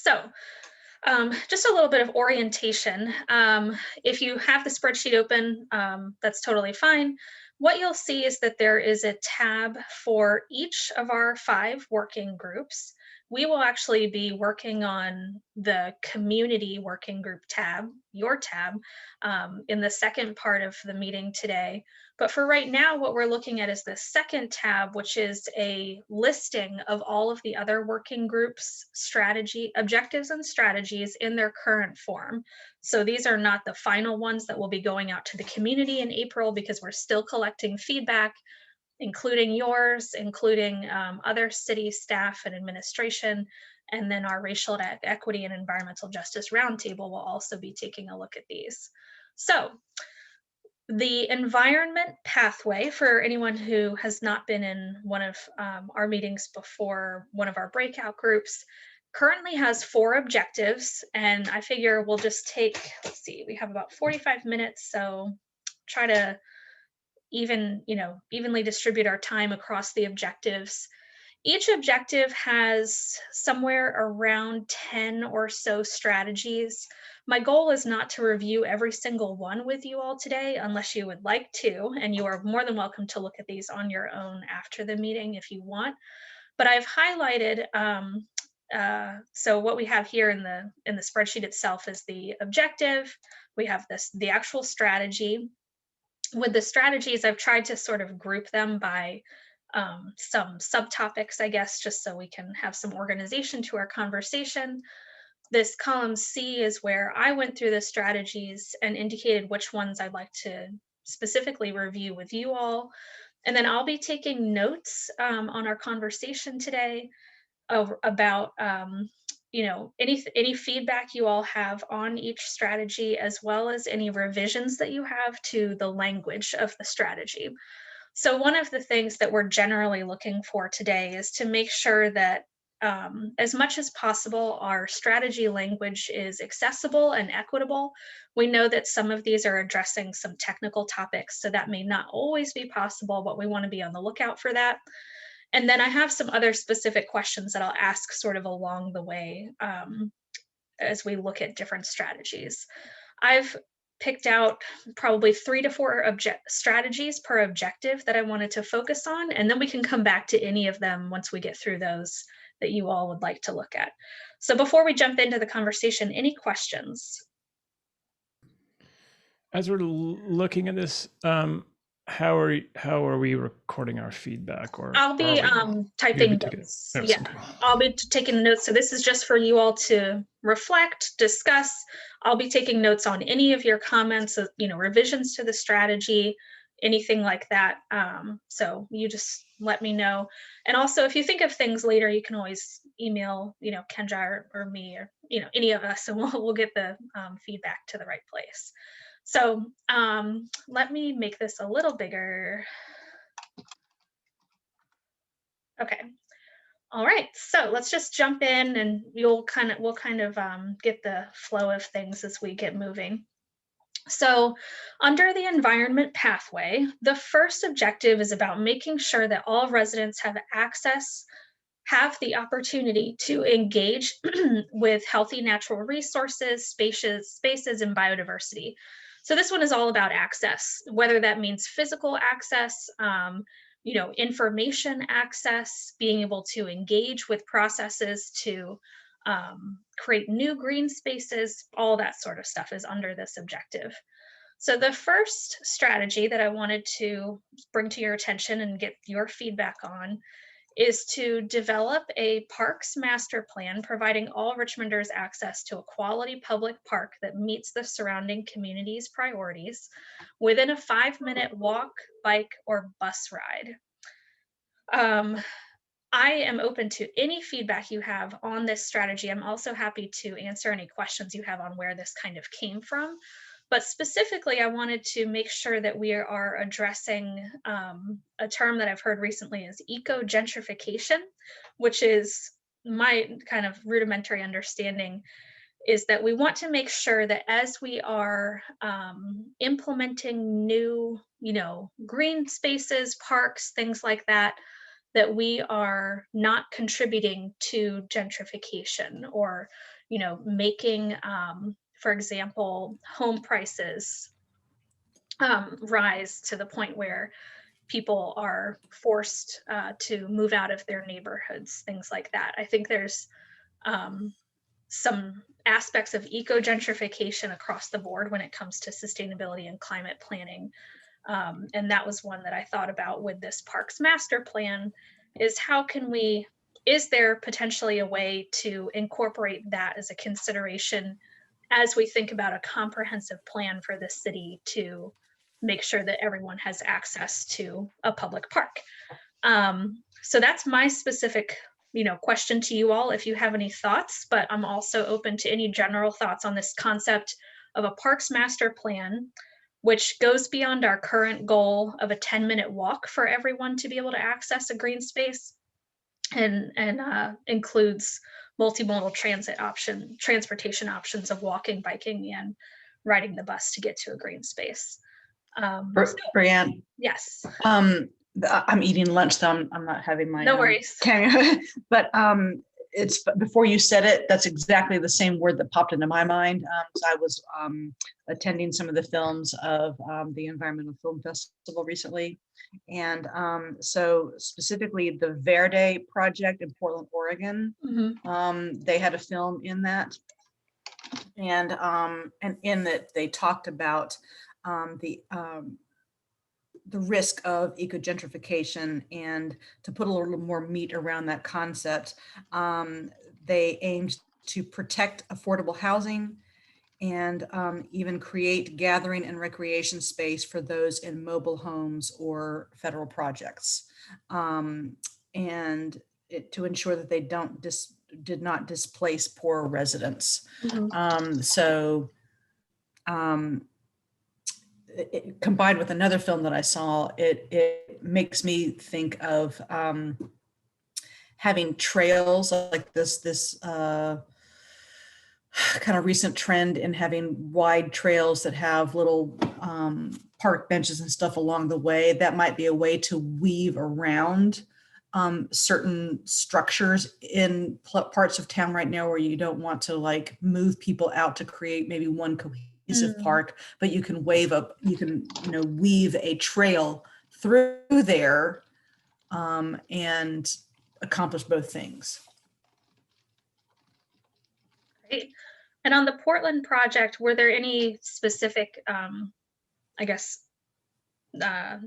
So, just a little bit of orientation. If you have the spreadsheet open, that's totally fine. What you'll see is that there is a tab for each of our 5 working groups. We will actually be working on the community working group tab, your tab, in the second part of the meeting today. But for right now, what we're looking at is the second tab, which is a listing of all of the other working groups' strategy, objectives, and strategies in their current form. So these are not the final ones that will be going out to the community in April because we're still collecting feedback, including yours, including other city staff and administration. And then our racial equity and environmental justice roundtable will also be taking a look at these. So the environment pathway, for anyone who has not been in one of our meetings before, one of our breakout groups, currently has 4 objectives. And I figure we'll just take, let's see, we have about 45 minutes. So try to evenly distribute our time across the objectives. Each objective has somewhere around 10 or so strategies. My goal is not to review every single one with you all today unless you would like to, and you are more than welcome to look at these on your own after the meeting if you want. But I've highlighted, so what we have here in the spreadsheet itself is the objective. We have the actual strategy. With the strategies, I've tried to sort of group them by some subtopics, I guess, just so we can have some organization to our conversation. This column C is where I went through the strategies and indicated which ones I'd like to specifically review with you all. And then I'll be taking notes on our conversation today about any feedback you all have on each strategy, as well as any revisions that you have to the language of the strategy. So one of the things that we're generally looking for today is to make sure that as much as possible, our strategy language is accessible and equitable. We know that some of these are addressing some technical topics, so that may not always be possible, but we want to be on the lookout for that. And then I have some other specific questions that I'll ask sort of along the way as we look at different strategies. I've picked out probably 3 to 4 strategies per objective that I wanted to focus on, and then we can come back to any of them once we get through those that you all would like to look at. So before we jump into the conversation, any questions? As we're looking at this, how are we recording our feedback? Or I'll be you'll typing be taking notes. notes? Yeah, Okay. I'll be taking notes. So this is just for you all to reflect, discuss. I'll be taking notes on any of your comments, revisions to the strategy, anything like that. So you just let me know. And also, if you think of things later, you can always email, Kendra or me or any of us, and we'll get the feedback to the right place. So let me make this a little bigger. Okay. All right, so let's just jump in, and we'll kind of get the flow of things as we get moving. So, under the environment pathway, the first objective is about making sure that all residents have the opportunity to engage with healthy natural resources, spaces, and biodiversity. So this one is all about access, whether that means physical access, information access, being able to engage with processes to create new green spaces, all that sort of stuff is under this objective. So the first strategy that I wanted to bring to your attention and get your feedback on is to develop a parks master plan providing all Richmonders access to a quality public park that meets the surrounding community's priorities within a 5-minute walk, bike, or bus ride. I am open to any feedback you have on this strategy. I'm also happy to answer any questions you have on where this kind of came from. But specifically, I wanted to make sure that we are addressing a term that I've heard recently is eco-gentrification, which is my kind of rudimentary understanding is that we want to make sure that as we are implementing new, green spaces, parks, things like that, that we are not contributing to gentrification or, making, for example, home prices rise to the point where people are forced to move out of their neighborhoods, things like that. I think there's um, some aspects of eco gentrification across the board when it comes to sustainability and climate planning. And that was one that I thought about with this parks master plan, is how can we, is there potentially a way to incorporate that as a consideration as we think about a comprehensive plan for the city to make sure that everyone has access to a public park? So that's my specific, question to you all, if you have any thoughts, but I'm also open to any general thoughts on this concept of a parks master plan, which goes beyond our current goal of a 10-minute walk for everyone to be able to access a green space, and includes multimodal transportation options of walking, biking, and riding the bus to get to a green space. Brianne, Yes, I'm eating lunch, so I'm not having my no worries. camera. But it's before you said it, that's exactly the same word that popped into my mind. So I was attending some of the films of the Environmental Film Festival recently, and so specifically the Verde project in Portland, Oregon. They had a film in that, and in that they talked about the risk of eco-gentrification, and to put a little more meat around that concept, they aimed to protect affordable housing and even create gathering and recreation space for those in mobile homes or federal projects, and to ensure that they did not displace poor residents. Combined with another film that I saw, it makes me think of having trails like this kind of recent trend in having wide trails that have little park benches and stuff along the way. That might be a way to weave around certain structures in parts of town right now where you don't want to like move people out to create maybe one cohesive park, but you can weave a trail through there and accomplish both things. Great. And on the Portland project, were there any specific,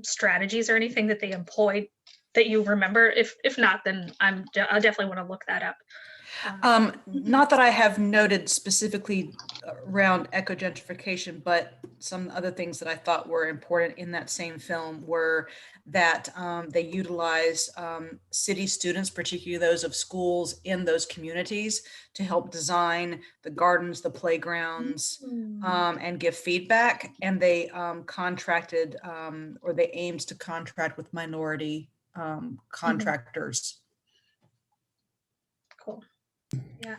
strategies or anything that they employed that you remember? If not, then I definitely want to look that up. Not that I have noted specifically around eco-gentrification, but some other things that I thought were important in that same film were that they utilized city students, particularly those of schools in those communities, to help design the gardens, the playgrounds, and give feedback. And they contracted, or they aimed to contract with minority contractors. Cool. Yeah.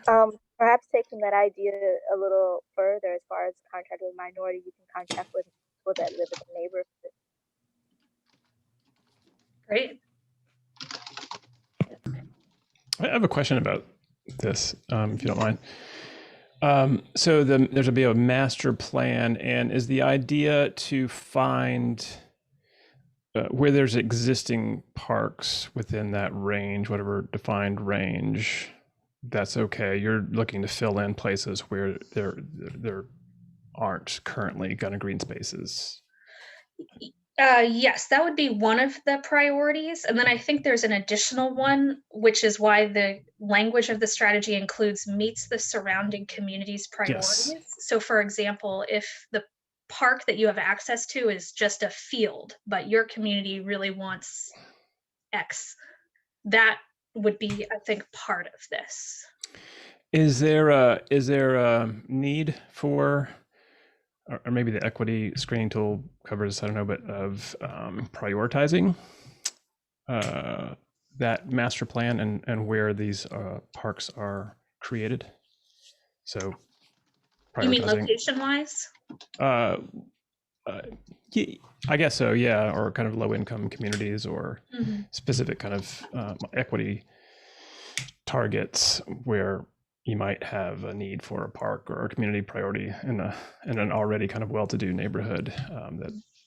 Perhaps taking that idea a little further, as far as contract with minority, you can contract with people that live in the neighborhood. Great. I have a question about this, if you don't mind. So there's a master plan, and is the idea to find where there's existing parks within that range, whatever defined range, that's okay. You're looking to fill in places where there aren't currently gun and green spaces. Yes, that would be one of the priorities. And then I think there's an additional one, which is why the language of the strategy includes meets the surrounding community's priorities. Yes. So for example, if the park that you have access to is just a field, but your community really wants X, that would be, I think, part of this. Is there a need for, or maybe the equity screening tool covers, I don't know, but of prioritizing that master plan and where these parks are created? So you mean location wise? I guess so, yeah, or kind of low income communities or Mhm. specific kind of equity targets where you might have a need for a park or a community priority in an already kind of well-to-do neighborhood,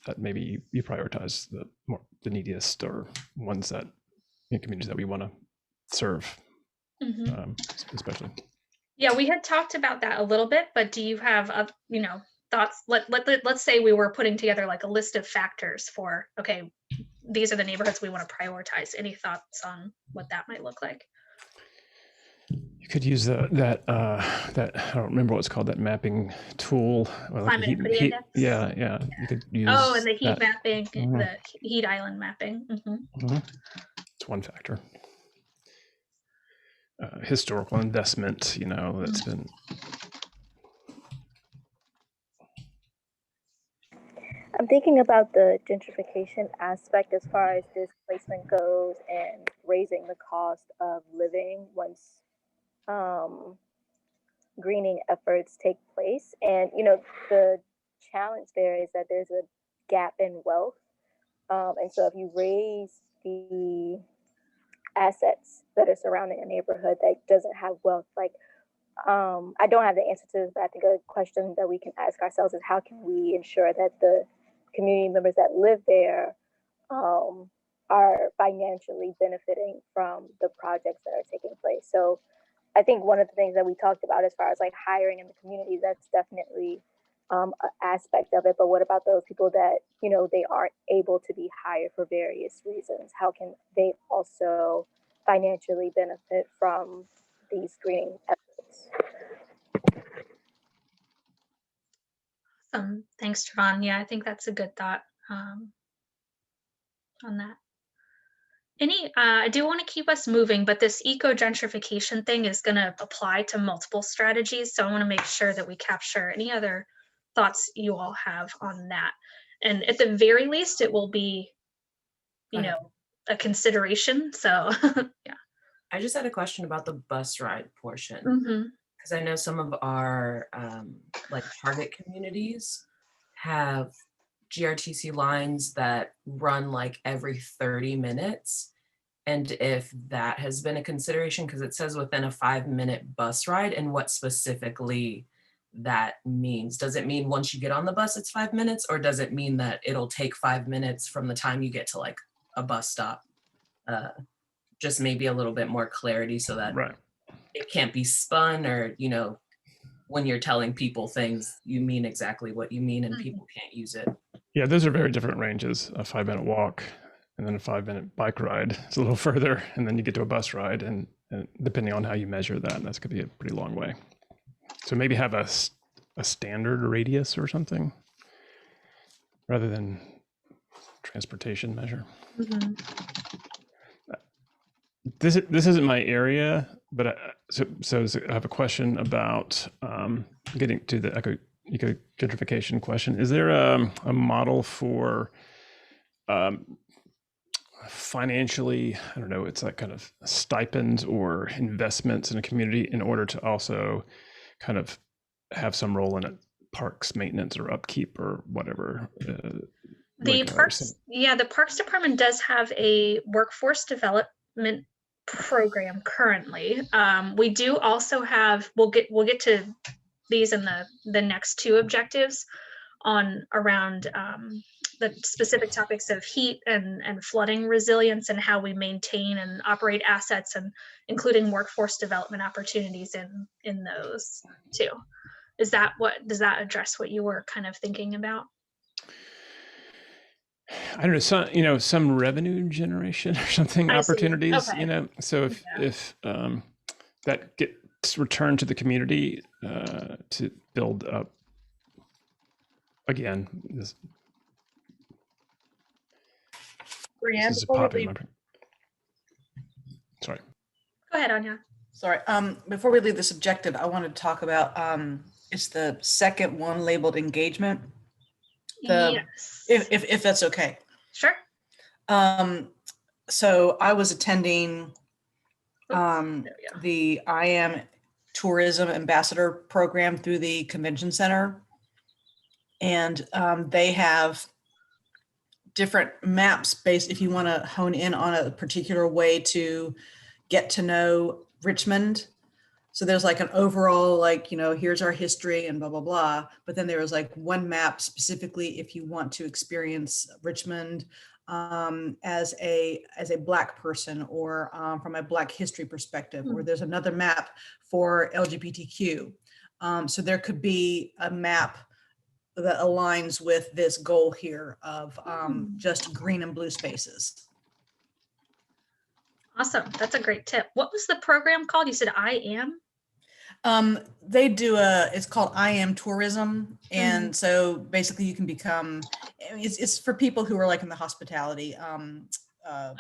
that maybe you prioritize the neediest or ones that in communities that we want to serve, Mhm. especially. Yeah, we had talked about that a little bit, but do you have, thoughts? Let's say we were putting together like a list of factors for, okay, these are the neighborhoods we want to prioritize. Any thoughts on what that might look like? You could use that I don't remember what it's called, that mapping tool, or like a Climate equity index? yeah. You could Oh, and use the heat that. mapping, Mhm, the heat island mapping. mhm. It's one factor. Historical investment, that's been. I'm thinking about the gentrification aspect as far as displacement goes and raising the cost of living once um, greening efforts take place. And, the challenge there is that there's a gap in wealth. And so if you raise the assets that are surrounding a neighborhood that doesn't have wealth, like I don't have the answer to this, but I think a question that we can ask ourselves is how can we ensure that the community members that live there um, are financially benefiting from the projects that are taking place. So I think one of the things that we talked about as far as like hiring in the community, that's definitely an aspect of it. But what about those people that, they aren't able to be hired for various reasons? How can they also financially benefit from these greening efforts? Thanks, Trevon. Yeah, I think that's a good thought on that. I do want to keep us moving, but this eco gentrification thing is going to apply to multiple strategies. So I want to make sure that we capture any other thoughts you all have on that. And at the very least, it will be, a consideration. So, yeah. I just had a question about the bus ride portion, Hmm. because I know some of our like target communities have GRTC lines that run like every 30 minutes. And if that has been a consideration, because it says within a 5-minute bus ride, and what specifically that means. Does it mean once you get on the bus, it's 5 minutes, or does it mean that it'll take 5 minutes from the time you get to like a bus stop? Just maybe a little bit more clarity so that Right. it can't be spun, or, when you're telling people things, you mean exactly what you mean and people can't use it. Yeah, those are very different ranges. A 5-minute walk and then a 5-minute bike ride. It's a little further, and then you get to a bus ride, and depending on how you measure that, that's going to be a pretty long way. So maybe have a standard radius or something rather than transportation measure. Hmm. This isn't my area, but so I have a question about getting to the eco gentrification question. Is there a model for financially, I don't know, it's like kind of stipends or investments in a community in order to also kind of have some role in it, parks maintenance or upkeep or whatever? The Parks Department does have a workforce development program currently. We do also have. We'll get to these in the next two objectives on around the specific topics of heat and flooding resilience and how we maintain and operate assets, and including workforce development opportunities in those too. Does that address what you were kind of thinking about? I don't know, some revenue generation or something, I see. opportunities, Okay. so Yeah. if that gets returned to the community to build up again, this Brianne, is before we popping in leave, my brain. Sorry. go ahead, Anya. Sorry, before we leave this objective, I want to talk about, it's the second one labeled engagement. Yes. If that's okay. Sure. So I was attending There we go. the I Am Tourism Ambassador program through the convention center. And they have different maps based, if you want to hone in on a particular way to get to know Richmond. So there's like an overall, like, you know, here's our history and blah, blah, blah. But then there was like one map specifically if you want to experience Richmond as a Black person, or from a Black history perspective, or there's another map for LGBTQ. So there could be a map that aligns with this goal here of just green and blue spaces. Awesome. That's a great tip. What was the program called? You said I Am? They do it's called I Am Tourism. And so basically you can become, it's for people who are like in the hospitality Gotcha.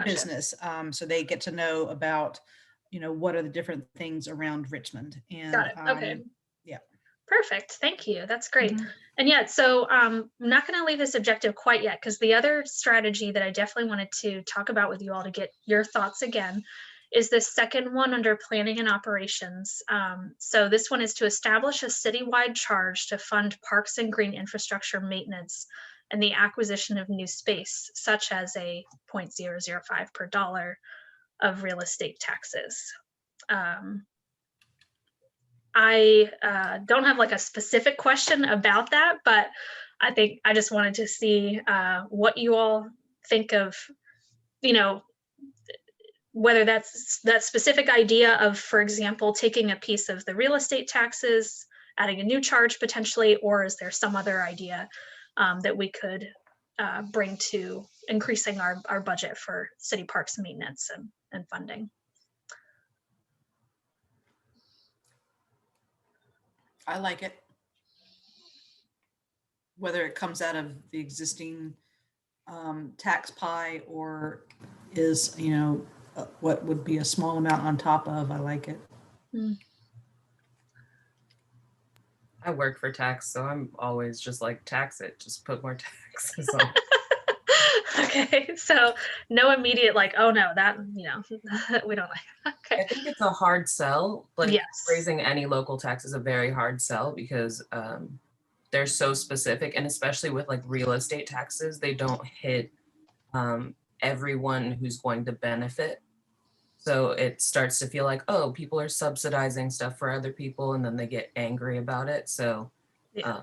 business. So they get to know about, you know, what are the different things around Richmond. And Got it. Okay. yeah. Perfect. Thank you. That's great. Mhm. And yeah, so I'm not going to leave this objective quite yet, because the other strategy that I definitely wanted to talk about with you all to get your thoughts again is this second one under planning and operations. So this one is to establish a citywide charge to fund parks and green infrastructure maintenance and the acquisition of new space, such as a 0.005 per dollar of real estate taxes. I don't have like a specific question about that, but I think I just wanted to see what you all think of, you know, whether that's that specific idea of, for example, taking a piece of the real estate taxes, adding a new charge potentially, or is there some other idea that we could bring to increasing our budget for city parks maintenance and funding? I like it. Whether it comes out of the existing tax pie or is, you know, what would be a small amount on top of, I like it. I work for tax, so I'm always just like, tax it, just put more taxes on. Okay, so no immediate like, oh no, that, you know, we don't like. Okay. I think it's a hard sell. Like, Yes. raising any local tax is a very hard sell because they're so specific, and especially with like real estate taxes, they don't hit everyone who's going to benefit. So it starts to feel like, oh, people are subsidizing stuff for other people, and then they get angry about it. So Yeah.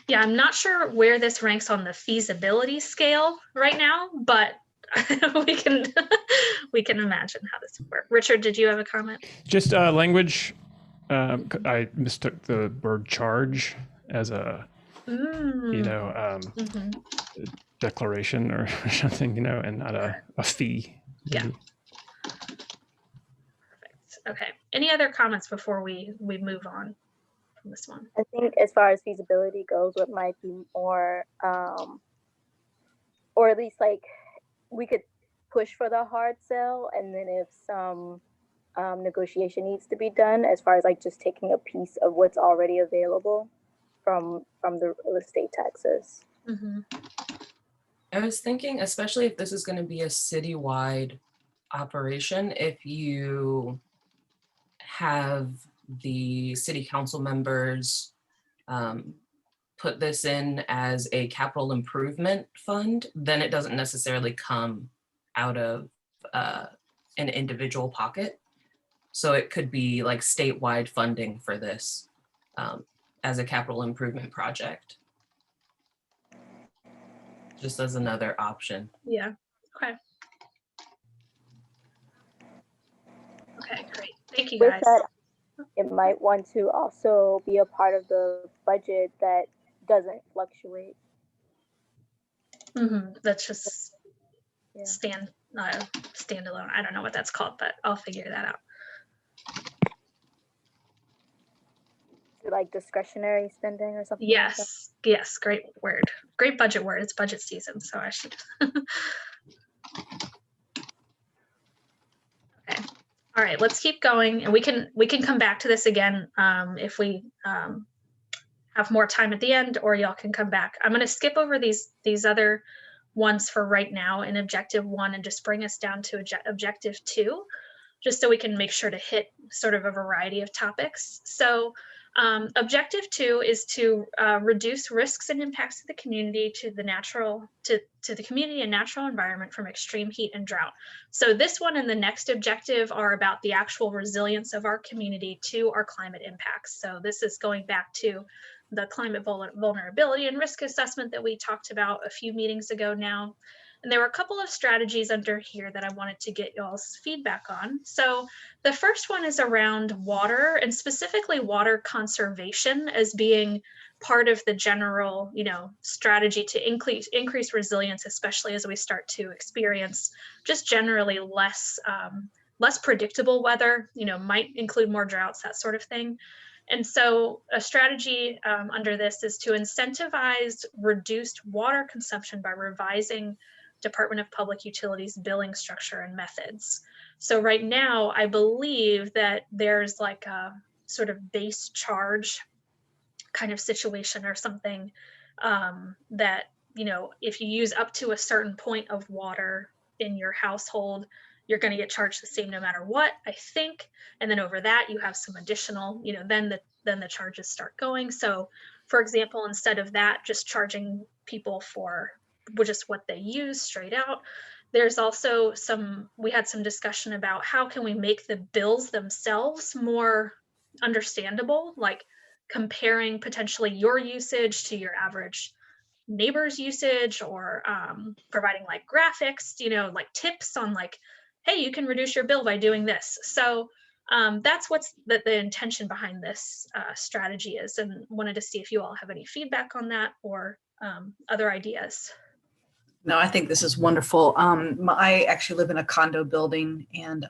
Yeah, I'm not sure where this ranks on the feasibility scale right now, but we can imagine how this would work. Richard, did you have a comment? Just language. I mistook the word charge as a, you know, declaration or something, you know, and not a fee. Yeah. Perfect. Okay. Any other comments before we move on from this one? I think as far as feasibility goes, what might be more, or at least like we could push for the hard sell, and then if some negotiation needs to be done as far as like just taking a piece of what's already available from the real estate taxes. I was thinking, especially if this is going to be a citywide operation, if you have the city council members put this in as a capital improvement fund, then it doesn't necessarily come out of an individual pocket. So it could be like statewide funding for this as a capital improvement project. Just as another option. Yeah. Okay. Okay, great. Thank you, guys. With that, it might want to also be a part of the budget that doesn't fluctuate. That's just standalone. I don't know what that's called, but I'll figure that out. Like discretionary spending or something. Yes. Like that? Yes. Great word. Great budget word. It's budget season, so I should. Okay. All right. Let's keep going, and we can come back to this again if we have more time at the end, or y'all can come back. I'm going to skip over these other ones for right now in objective 1 and just bring us down to objective 2, just so we can make sure to hit sort of a variety of topics. So Objective 2 is to reduce risks and impacts to the community, to the community and natural environment from extreme heat and drought. So this one and the next objective are about the actual resilience of our community to our climate impacts. So this is going back to the climate vulnerability and risk assessment that we talked about a few meetings ago now. And there were a couple of strategies under here that I wanted to get y'all's feedback on. So the first one is around water, and specifically water conservation as being part of the general, strategy to increase resilience, especially as we start to experience just generally less predictable weather, might include more droughts, that sort of thing. And so a strategy under this is to incentivize reduced water consumption by revising Department of Public Utilities billing structure and methods. So right now, I believe that there's like a sort of base charge kind of situation or something that, if you use up to a certain point of water in your household, you're going to get charged the same no matter what, I think. And then over that, you have some additional, then the charges start going. So for example, instead of that, just charging people for just what they use straight out, there's also we had some discussion about how can we make the bills themselves more understandable, like comparing potentially your usage to your average neighbor's usage, or providing like graphics, like tips on like, hey, you can reduce your bill by doing this. So that's what's the intention behind this strategy is, and wanted to see if you all have any feedback on that or other ideas. No, I think this is wonderful. I actually live in a condo building, and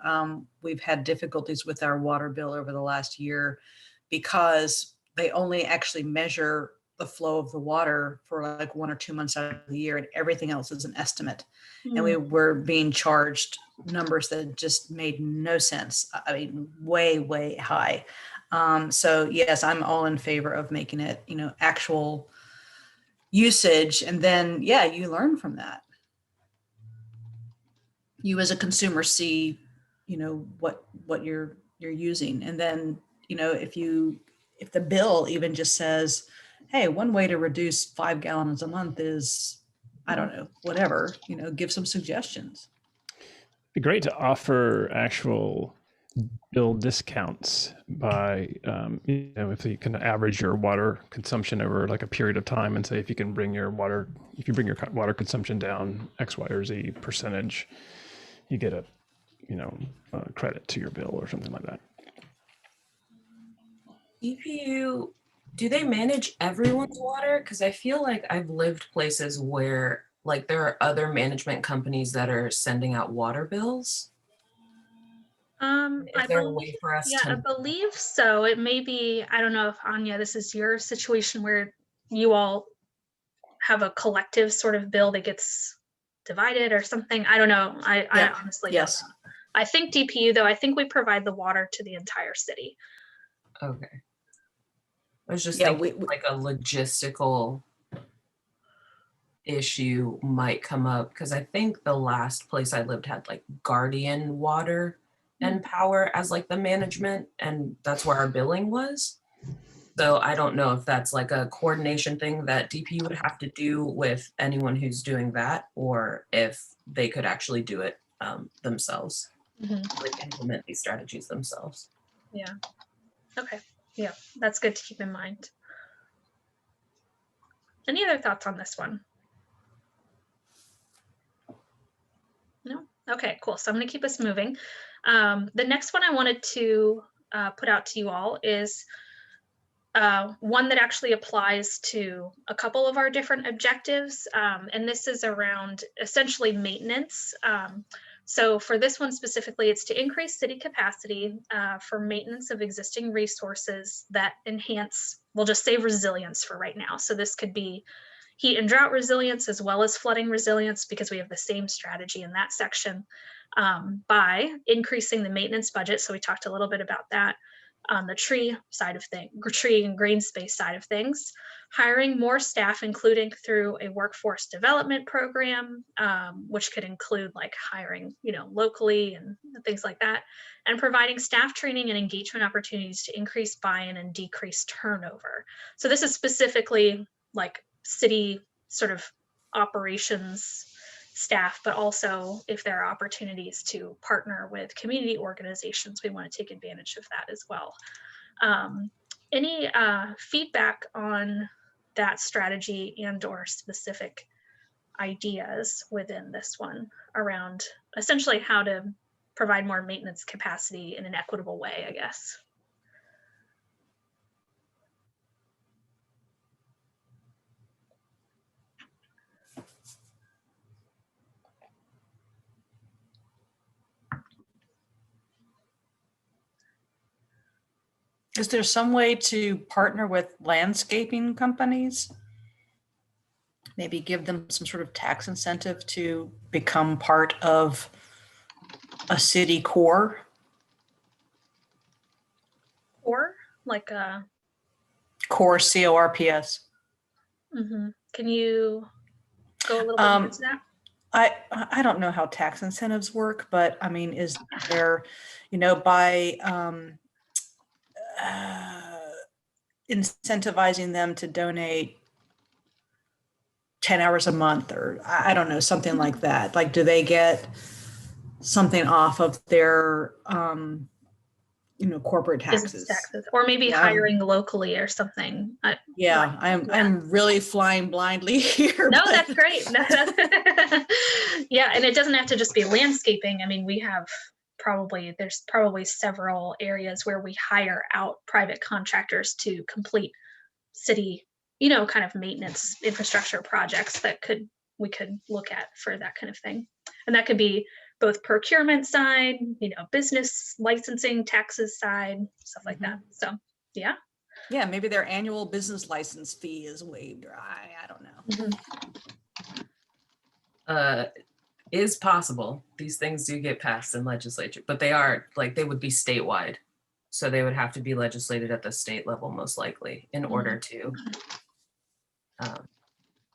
we've had difficulties with our water bill over the last year because they only actually measure the flow of the water for like 1 or 2 months out of the year, and everything else is an estimate. And we were being charged numbers that just made no sense. I mean, way, way high. So yes, I'm all in favor of making it, actual usage, and then you learn from that. You as a consumer see what you're using, and then if the bill even just says, hey, one way to reduce 5 gallons a month is, I don't know, whatever, give some suggestions. It'd be great to offer actual bill discounts by, if you can average your water consumption over like a period of time and say, if you bring your water consumption down X, Y, or Z percentage, you get a credit to your bill or something like that. EPU, do they manage everyone's water? Because I feel like I've lived places where like there are other management companies that are sending out water bills. Is there a way for us to? I believe so. It may be, I don't know if Anya, this is your situation where you all have a collective sort of bill that gets divided or something. I don't know. I honestly don't know. I think DPU though, I think we provide the water to the entire city. Okay. I was just thinking like a logistical issue might come up, because I think the last place I lived had like Guardian Water and Power as like the management, and that's where our billing was. So I don't know if that's like a coordination thing that DP would have to do with anyone who's doing that, or if they could actually do it themselves, like implement these strategies themselves. Yeah. Okay. Yeah, that's good to keep in mind. Any other thoughts on this one? No? Okay, cool. So I'm going to keep us moving. The next one I wanted to put out to you all is one that actually applies to a couple of our different objectives. And this is around essentially maintenance. So for this one specifically, it's to increase city capacity for maintenance of existing resources that enhance, we'll just say resilience for right now. So this could be heat and drought resilience as well as flooding resilience, because we have the same strategy in that section, by increasing the maintenance budget. So we talked a little bit about that. on the tree side of things, tree and green space side of things, hiring more staff, including through a workforce development program, which could include like hiring, locally and things like that, and providing staff training and engagement opportunities to increase buy-in and decrease turnover. So this is specifically like city sort of operations staff, but also if there are opportunities to partner with community organizations, we want to take advantage of that as well. Any feedback on that strategy and or specific ideas within this one around essentially how to provide more maintenance capacity in an equitable way, I guess? Is there some way to partner with landscaping companies? Maybe give them some sort of tax incentive to become part of a city core? Or like a Core, CORPS. Can you go a little bit more into that? I don't know how tax incentives work, but I mean, is there, by incentivizing them to donate 10 hours a month, or I don't know, something like that. Like, do they get something off of their, corporate Business taxes? taxes, or maybe hiring locally or something. I'm really flying blindly here. No, that's great. Yeah, and it doesn't have to just be landscaping. I mean, there's probably several areas where we hire out private contractors to complete city, kind of maintenance infrastructure projects that we could look at for that kind of thing. And that could be both procurement side, business licensing, taxes side, stuff like that. So, yeah. Yeah, maybe their annual business license fee is waived, or I don't know. Is possible. These things do get passed in legislature, but they would be statewide. So they would have to be legislated at the state level, most likely, in order to,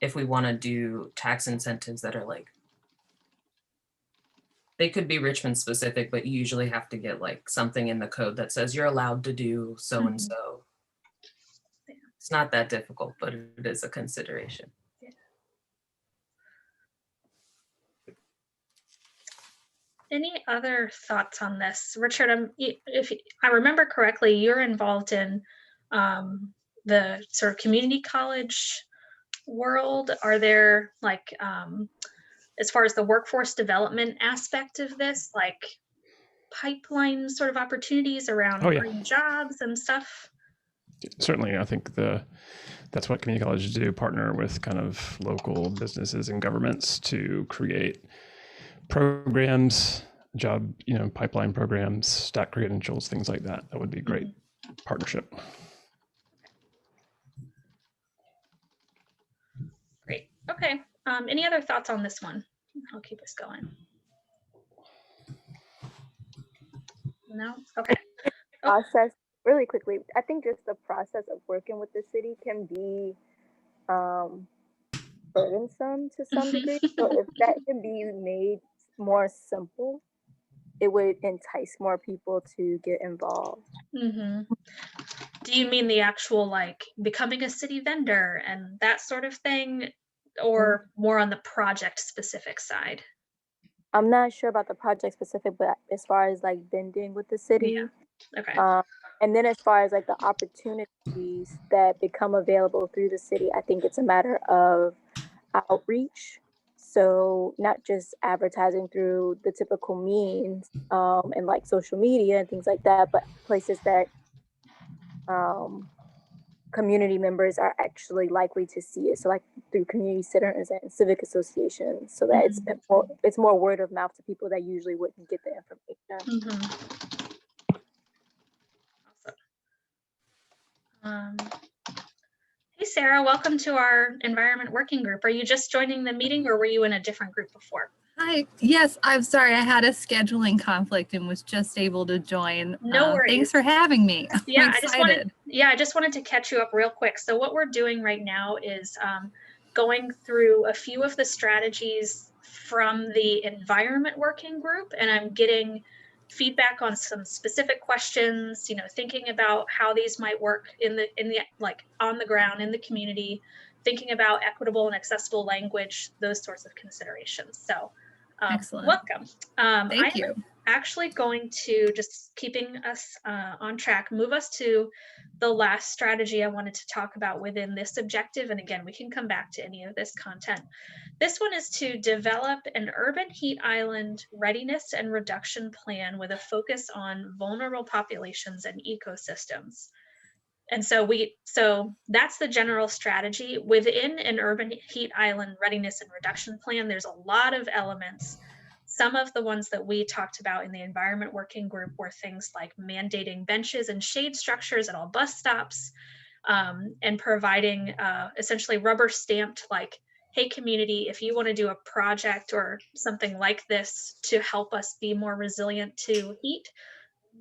if we want to do tax incentives that are like, they could be Richmond specific, but you usually have to get like something in the code that says you're allowed to do so and so. It's not that difficult, but it is a consideration. Any other thoughts on this? Richard, if I remember correctly, you're involved in the sort of community college world. Are there like, as far as the workforce development aspect of this, like pipeline sort of opportunities around green jobs and stuff? Certainly, I think that's what community colleges do, partner with kind of local businesses and governments to create programs, job, pipeline programs, stack credentials, things like that. That would be a great partnership. Great. Okay. Any other thoughts on this one? I'll keep us going. No? Okay. Process really quickly. I think just the process of working with the city can be burdensome to some degree. So if that can be made more simple, it would entice more people to get involved. Do you mean the actual like becoming a city vendor and that sort of thing, or more on the project specific side? I'm not sure about the project specific, but as far as like vending with the city. Yeah. Okay. And then as far as like the opportunities that become available through the city, I think it's a matter of outreach. So not just advertising through the typical means and like social media and things like that, but places that community members are actually likely to see it. So like through community centers and civic associations, so that it's more word of mouth to people that usually wouldn't get the information. Awesome. Hey, Sarah, welcome to our environment working group. Are you just joining the meeting or were you in a different group before? Hi. Yes, I'm sorry. I had a scheduling conflict and was just able to join. No worries. Thanks for having me. Yeah, I'm excited. I just wanted to catch you up real quick. So what we're doing right now is going through a few of the strategies from the environment working group, and I'm getting feedback on some specific questions, you know, thinking about how these might work in the like on the ground in the community, thinking about equitable and accessible language, those sorts of considerations. So Excellent. welcome. Thank you. Actually going to, just keeping us on track, move us to the last strategy I wanted to talk about within this objective. And again, we can come back to any of this content. This one is to develop an urban heat island readiness and reduction plan with a focus on vulnerable populations and ecosystems. And so that's the general strategy. Within an urban heat island readiness and reduction plan, there's a lot of elements. Some of the ones that we talked about in the environment working group were things like mandating benches and shade structures at all bus stops, and providing essentially rubber stamped, like, hey, community, if you want to do a project or something like this to help us be more resilient to heat,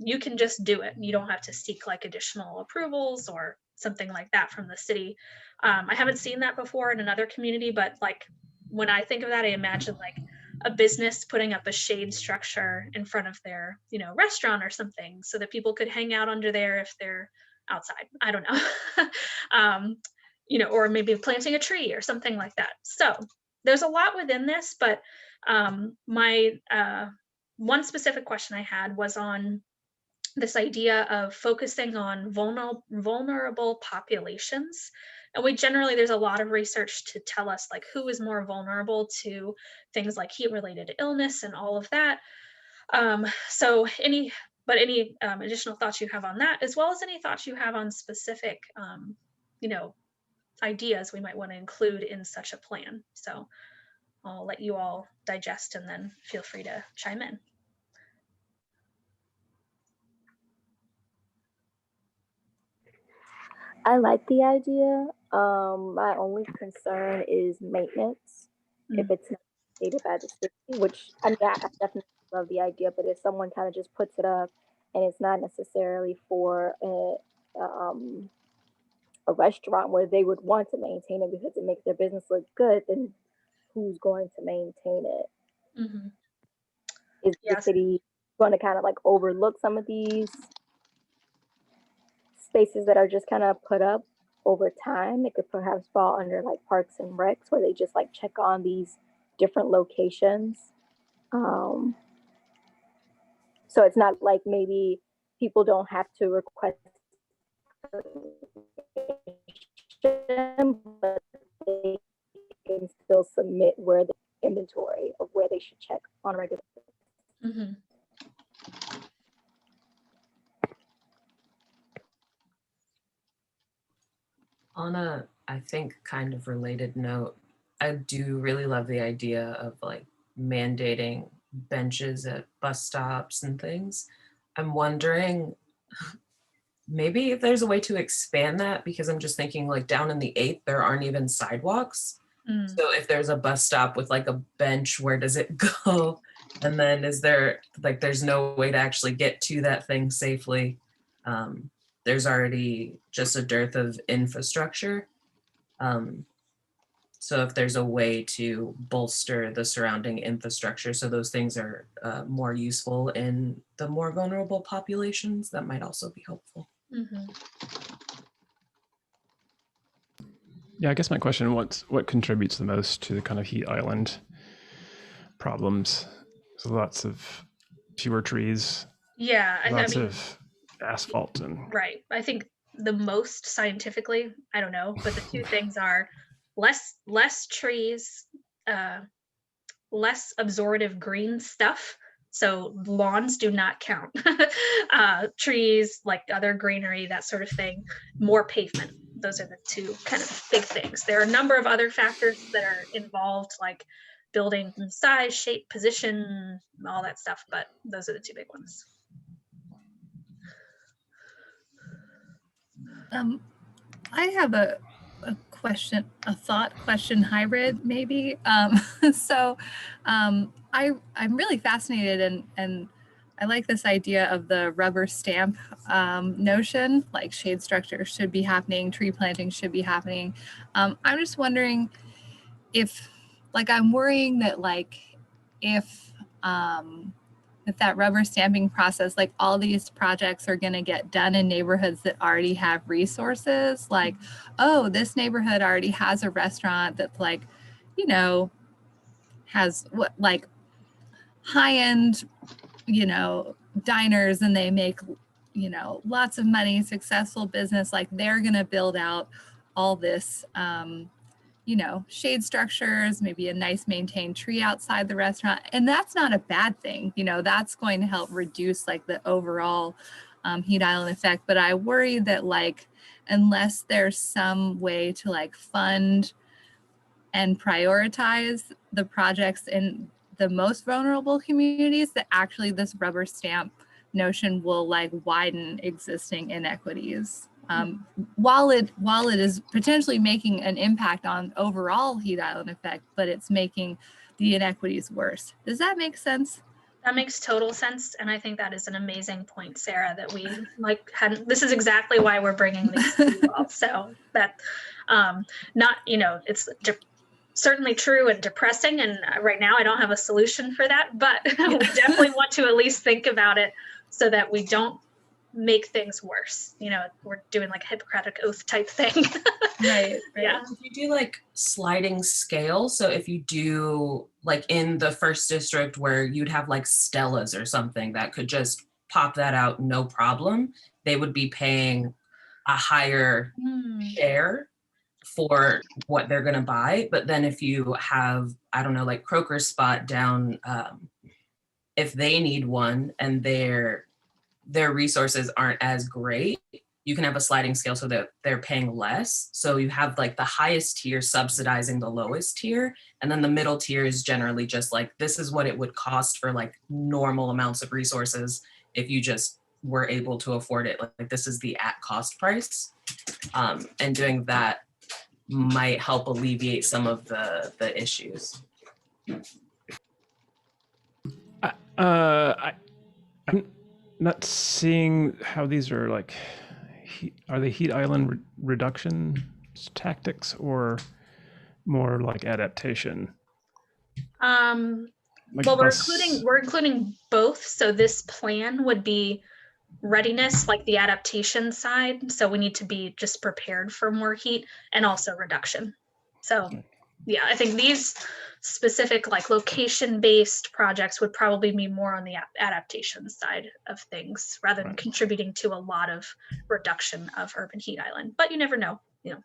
you can just do it. You don't have to seek like additional approvals or something like that from the city. I haven't seen that before in another community, but like when I think of that, I imagine like a business putting up a shade structure in front of their, you know, restaurant or something so that people could hang out under there if they're outside. I don't know. You know, or maybe planting a tree or something like that. So there's a lot within this, but my one specific question I had was on this idea of focusing on vulnerable populations. And there's a lot of research to tell us like who is more vulnerable to things like heat related illness and all of that. So any additional thoughts you have on that, as well as any thoughts you have on specific, you know, ideas we might want to include in such a plan. So I'll let you all digest and then feel free to chime in. I like the idea. My only concern is maintenance. If it's not stated by the city, which I mean, I definitely love the idea, but if someone kind of just puts it up and it's not necessarily for a restaurant where they would want to maintain it because it makes their business look good, then who's going to maintain it? Mm-hmm. Is the city going to kind of like overlook some of these spaces that are just kind of put up over time? It could perhaps fall under like parks and recs where they just like check on these different locations. So it's not like maybe people don't have to request permission, but they can still submit where the inventory of where they should check on a regular basis. Mm-hmm. On a, I think, kind of related note, I do really love the idea of like mandating benches at bus stops and things. I'm wondering maybe if there's a way to expand that, because I'm just thinking like down in the 8th, there aren't even sidewalks. So if there's a bus stop with like a bench, where does it go? And then is there like, there's no way to actually get to that thing safely. There's already just a dearth of infrastructure. So if there's a way to bolster the surrounding infrastructure so those things are more useful in the more vulnerable populations, that might also be helpful. Mm-hmm. Yeah, I guess my question, what contributes the most to the kind of heat island problems? So lots of fewer trees. Yeah, lots of asphalt and right. I think the most scientifically, I don't know, but the two things are less trees, less absorptive green stuff. So lawns do not count. Trees, like other greenery, that sort of thing, more pavement. Those are the two kind of big things. There are a number of other factors that are involved, like building size, shape, position, all that stuff, but those are the two big ones. I have a question, a thought question hybrid maybe. So I'm really fascinated and I like this idea of the rubber stamp notion, like shade structure should be happening, tree planting should be happening. I'm just wondering if, like, I'm worrying that if that rubber stamping process, like all these projects are going to get done in neighborhoods that already have resources, like, oh, this neighborhood already has a restaurant that's like, you know, has what like high-end, diners, and they make, lots of money, successful business, like they're going to build out all this, shade structures, maybe a nice maintained tree outside the restaurant. And that's not a bad thing. That's going to help reduce like the overall heat island effect. But I worry that unless there's some way to fund and prioritize the projects in the most vulnerable communities, that actually this rubber stamp notion will widen existing inequities. While it is potentially making an impact on overall heat island effect, but it's making the inequities worse. Does that make sense? That makes total sense, and I think that is an amazing point, Sarah, that we hadn't. This is exactly why we're bringing these to you all. So that, not it's certainly true and depressing, and right now I don't have a solution for that, but we definitely want to at least think about it so that we don't make things worse. We're doing like a Hippocratic Oath type thing. Right. Yeah. If you do sliding scale, so if you do in the first district where you'd have Stella's or something that could just pop that out, no problem, they would be paying a higher share for what they're going to buy. But then if you have, I don't know, Croker's Spot down, if they need one and their resources aren't as great, you can have a sliding scale so that they're paying less. So you have the highest tier subsidizing the lowest tier. And then the middle tier is generally just this is what it would cost for normal amounts of resources if you just were able to afford it. This is the at cost price. And doing that might help alleviate some of the issues. I'm not seeing how these are are they heat island reduction tactics or more adaptation? Well, we're including both. So this plan would be readiness, like the adaptation side. So we need to be just prepared for more heat and also reduction. So yeah, I think these specific location-based projects would probably be more on the adaptation side of things rather than contributing to a lot of reduction of urban heat island. But you never know, Yeah.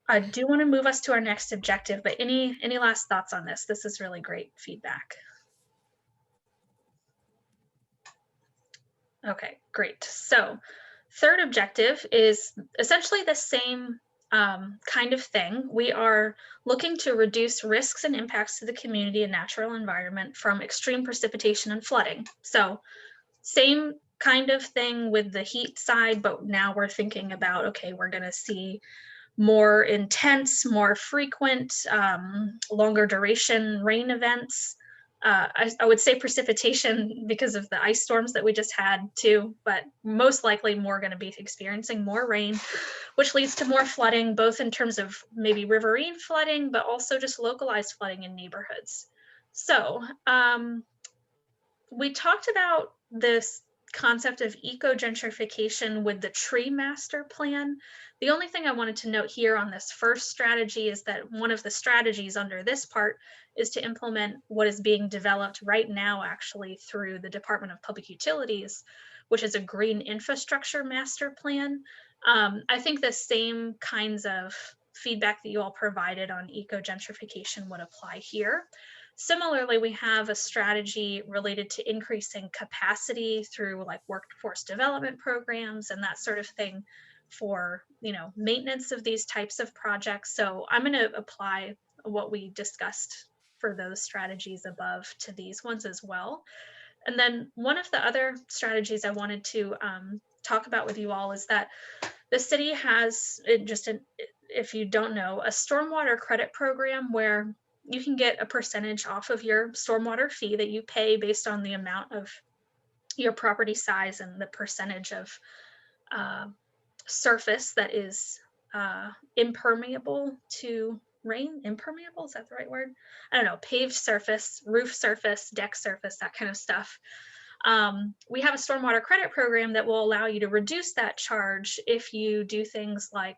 I do want to move us to our next objective, but any last thoughts on this? This is really great feedback. Okay, great. So third objective is essentially the same kind of thing. We are looking to reduce risks and impacts to the community and natural environment from extreme precipitation and flooding. So same kind of thing with the heat side, but now we're thinking about, okay, we're going to see more intense, more frequent, longer duration rain events. I would say precipitation because of the ice storms that we just had too, but most likely more going to be experiencing more rain, which leads to more flooding, both in terms of maybe riverine flooding, but also just localized flooding in neighborhoods. So we talked about this concept of eco-gentrification with the tree master plan. The only thing I wanted to note here on this first strategy is that one of the strategies under this part is to implement what is being developed right now actually through the Department of Public Utilities, which is a green infrastructure master plan. I think the same kinds of feedback that you all provided on eco-gentrification would apply here. Similarly, we have a strategy related to increasing capacity through workforce development programs and that sort of thing for, maintenance of these types of projects. So I'm going to apply what we discussed for those strategies above to these ones as well. And then one of the other strategies I wanted to talk about with you all is that the city has, if you don't know, a stormwater credit program where you can get a percentage off of your stormwater fee that you pay based on the amount of your property size and the percentage of surface that is impermeable to rain. Impermeable, is that the right word? I don't know. Paved surface, roof surface, deck surface, that kind of stuff. We have a stormwater credit program that will allow you to reduce that charge if you do things like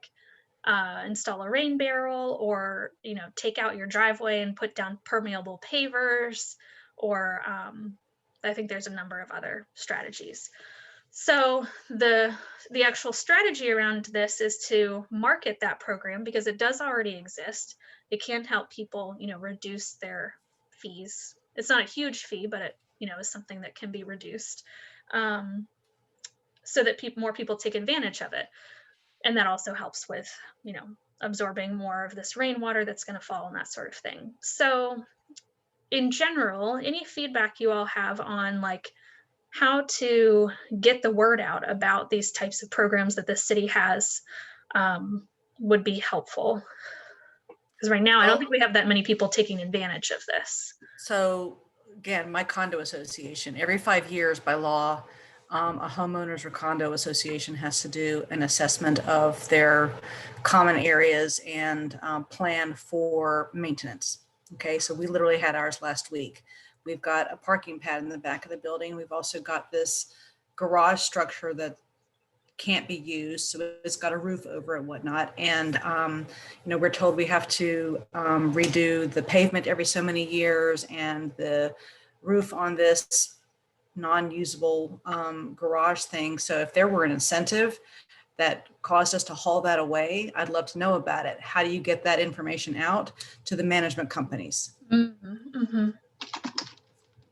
install a rain barrel, or take out your driveway and put down permeable pavers, or I think there's a number of other strategies. So the actual strategy around this is to market that program, because it does already exist. It can help people, reduce their fees. It's not a huge fee, but it, is something that can be reduced, so that more people take advantage of it. And that also helps with, absorbing more of this rainwater that's going to fall and that sort of thing. So in general, any feedback you all have on like how to get the word out about these types of programs that the city has would be helpful. Because right now, I don't think we have that many people taking advantage of this. So again, my condo association, every 5 years by law, a homeowners or condo association has to do an assessment of their common areas and plan for maintenance. Okay, so we literally had ours last week. We've got a parking pad in the back of the building. We've also got this garage structure that can't be used, so it's got a roof over it and whatnot. And we're told we have to redo the pavement every so many years, and the roof on this non-usable garage thing. So if there were an incentive that caused us to haul that away, I'd love to know about it. How do you get that information out to the management companies? Mm-hmm, mm-hmm.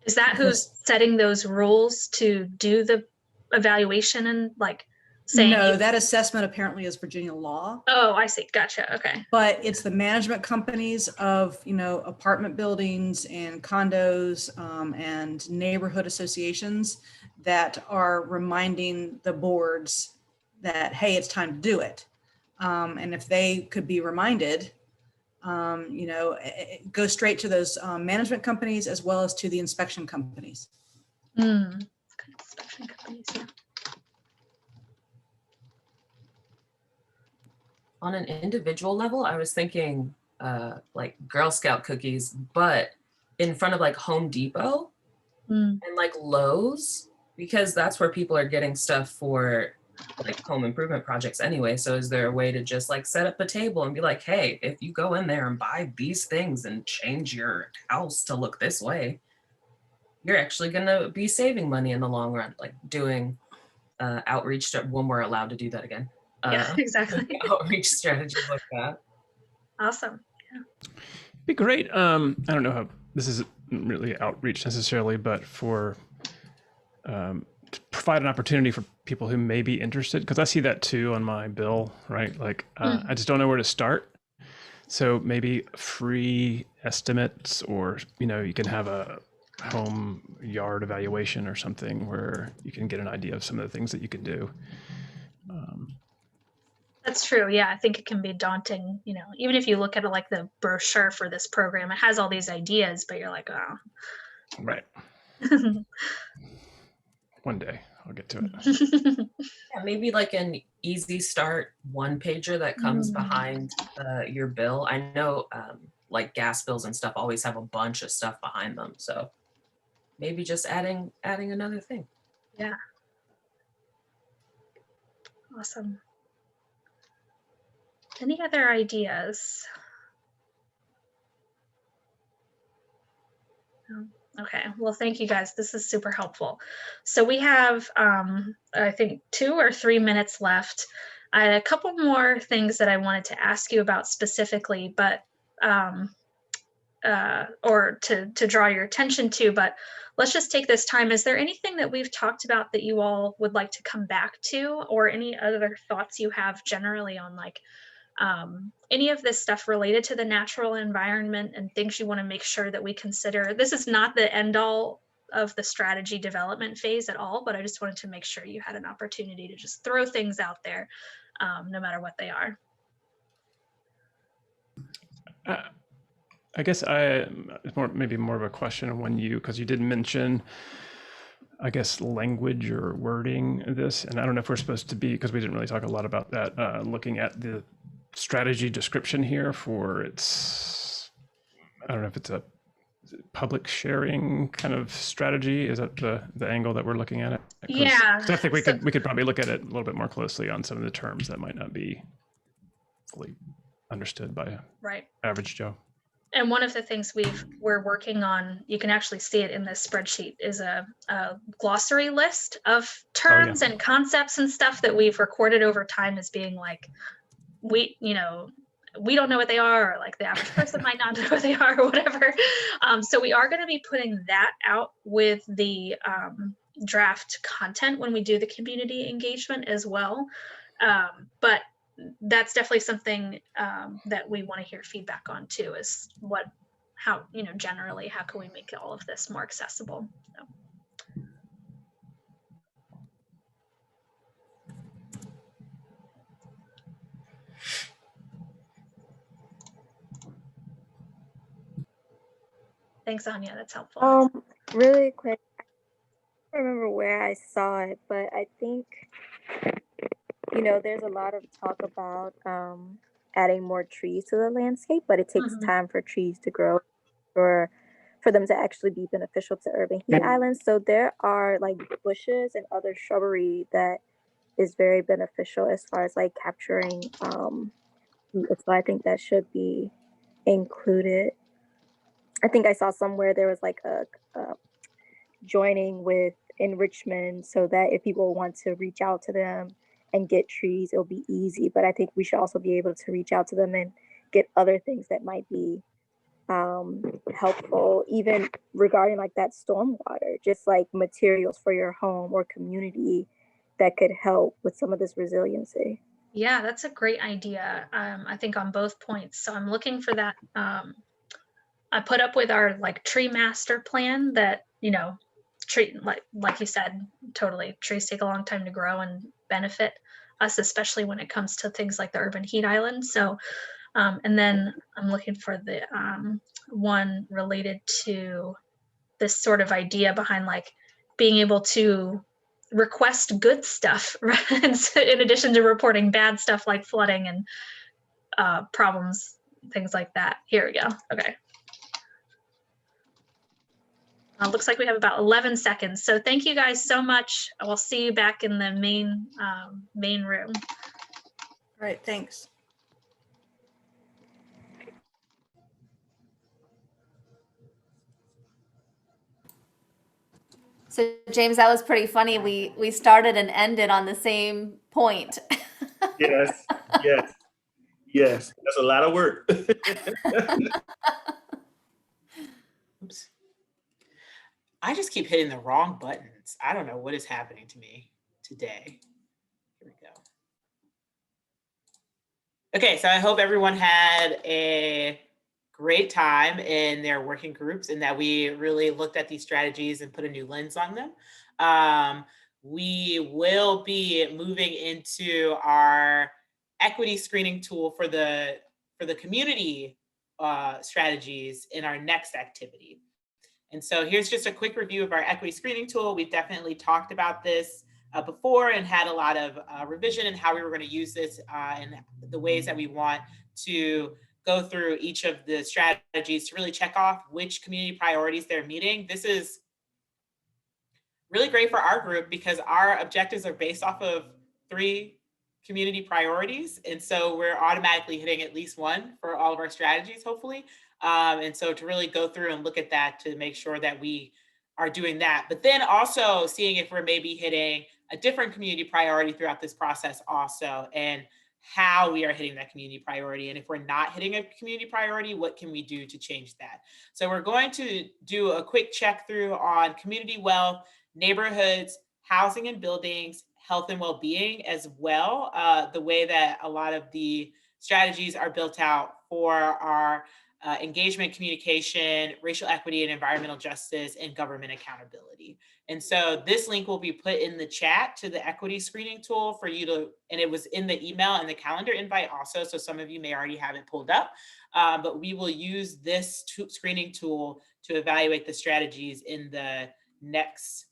Is that who's setting those rules to do the evaluation and like saying? No, that assessment apparently is Virginia law. Oh, I see. Gotcha. Okay. But it's the management companies of, apartment buildings and condos and neighborhood associations that are reminding the boards that, hey, it's time to do it. And if they could be reminded, go straight to those management companies as well as to the inspection companies. Inspection companies, yeah. On an individual level, I was thinking like Girl Scout cookies, but in front of like Home Depot and like Lowe's, because that's where people are getting stuff for like home improvement projects anyway. So is there a way to just like set up a table and be like, hey, if you go in there and buy these things and change your house to look this way, you're actually going to be saving money in the long run, like doing outreach when we're allowed to do that again. Yeah, exactly. Outreach strategies like that. Awesome. Yeah. Be great. I don't know how this isn't really outreach necessarily, but for to provide an opportunity for people who may be interested, because I see that too on my bill, right? Like I just don't know where to start. So maybe free estimates, or you can have a home yard evaluation or something where you can get an idea of some of the things that you can do. That's true. Yeah, I think it can be daunting, even if you look at it like the brochure for this program, it has all these ideas, but you're like, oh. Right. One day I'll get to it. Yeah, maybe like an easy start one pager that comes behind your bill. I know like gas bills and stuff always have a bunch of stuff behind them. So maybe just adding another thing. Yeah. Awesome. Any other ideas? No? Okay, well, thank you guys. This is super helpful. So we have, I think 2 or 3 minutes left. I had a couple more things that I wanted to ask you about specifically, but or to draw your attention to, but let's just take this time. Is there anything that we've talked about that you all would like to come back to, or any other thoughts you have generally on like any of this stuff related to the natural environment and things you want to make sure that we consider? This is not the end all of the strategy development phase at all, but I just wanted to make sure you had an opportunity to just throw things out there, no matter what they are. I guess it's maybe more of a question of when because you did mention, I guess, language or wording this, and I don't know if we're supposed to be, because we didn't really talk a lot about that, looking at the strategy description here for its, I don't know if it's a public sharing kind of strategy. Is that the angle that we're looking at it? Yeah. So I think we could probably look at it a little bit more closely on some of the terms that might not be fully understood by average Joe. And one of the things we're working on, you can actually see it in this spreadsheet, is a glossary list of terms and concepts and stuff that we've recorded over time as being like, we don't know what they are, or like the average person might not know what they are, or whatever. So we are going to be putting that out with the draft content when we do the community engagement as well. But that's definitely something that we want to hear feedback on too, is how generally, how can we make all of this more accessible? So. Thanks, Anya. That's helpful. Really quick, I don't remember where I saw it, but I think, there's a lot of talk about adding more trees to the landscape, but it takes time for trees to grow or for them to actually be beneficial to urban heat islands. So there are like bushes and other shrubbery that is very beneficial as far as like capturing heat. So I think that should be included. I think I saw somewhere there was like a joining with enrichment, so that if people want to reach out to them and get trees, it'll be easy. But I think we should also be able to reach out to them and get other things that might be helpful, even regarding like that stormwater, just like materials for your home or community that could help with some of this resiliency. Yeah, that's a great idea. I think on both points. So I'm looking for that. I put up with our like tree master plan that, tree, like you said, totally, trees take a long time to grow and benefit us, especially when it comes to things like the urban heat island. So, and then I'm looking for the one related to this sort of idea behind like being able to request good stuff, right? In addition to reporting bad stuff like flooding and problems, things like that. Here we go. Okay. Looks like we have about 11 seconds. So thank you guys so much. We'll see you back in the main room. All right, thanks. So James, that was pretty funny. We started and ended on the same point. Yes, yes, yes. That's a lot of work. Oops. I just keep hitting the wrong buttons. I don't know what is happening to me today. Here we go. Okay, so I hope everyone had a great time in their working groups and that we really looked at these strategies and put a new lens on them. We will be moving into our equity screening tool for the community strategies in our next activity. And so here's just a quick review of our equity screening tool. We've definitely talked about this before and had a lot of revision in how we were going to use this and the ways that we want to go through each of the strategies to really check off which community priorities they're meeting. This is really great for our group because our objectives are based off of 3 community priorities. And so we're automatically hitting at least one for all of our strategies, hopefully. And so to really go through and look at that to make sure that we are doing that, but then also seeing if we're maybe hitting a different community priority throughout this process also, and how we are hitting that community priority. And if we're not hitting a community priority, what can we do to change that? So we're going to do a quick check through on community wealth, neighborhoods, housing and buildings, health and well-being as well. The way that a lot of the strategies are built out for our engagement, communication, racial equity and environmental justice, and government accountability. And so this link will be put in the chat to the equity screening tool for you to, and it was in the email and the calendar invite also, so some of you may already have it pulled up, but we will use this screening tool to evaluate the strategies in the next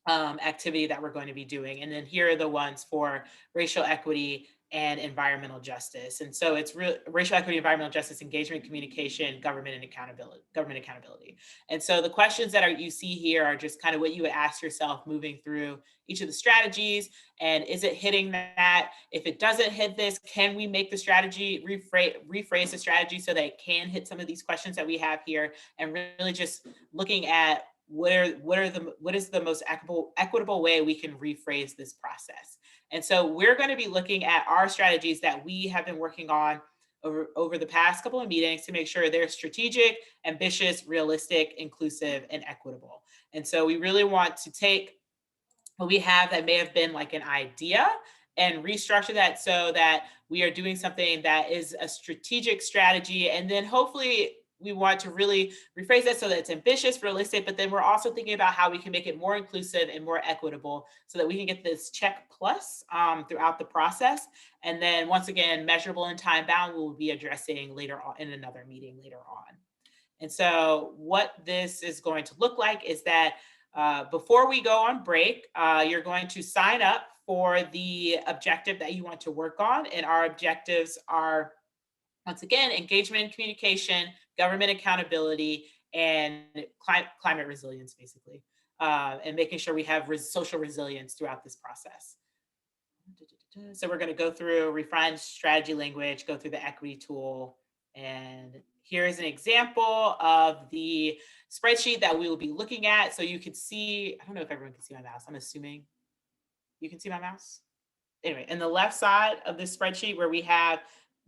activity that we're going to be doing. And then here are the ones for racial equity and environmental justice. And so it's racial equity, environmental justice, engagement, communication, government accountability. And so the questions that you see here are just kind of what you would ask yourself moving through each of the strategies. And is it hitting that? If it doesn't hit this, can we make the strategy, rephrase the strategy so that it can hit some of these questions that we have here? And really just looking at what is the most equitable way we can rephrase this process. And so we're going to be looking at our strategies that we have been working on over the past couple of meetings to make sure they're strategic, ambitious, realistic, inclusive, and equitable. And so we really want to take what we have that may have been like an idea and restructure that so that we are doing something that is a strategic strategy. And then hopefully we want to really rephrase that so that it's ambitious, realistic, but then we're also thinking about how we can make it more inclusive and more equitable so that we can get this check plus throughout the process. And then once again, measurable and time bound, we'll be addressing later on in another meeting later on. And so what this is going to look like is that before we go on break, you're going to sign up for the objective that you want to work on. And our objectives are, once again, engagement, communication, government accountability, and climate resilience, basically, and making sure we have social resilience throughout this process. So we're going to go through, refine strategy language, go through the equity tool, and here's an example of the spreadsheet that we will be looking at. So you can see, I don't know if everyone can see my mouse. I'm assuming you can see my mouse. Anyway, in the left side of this spreadsheet where we have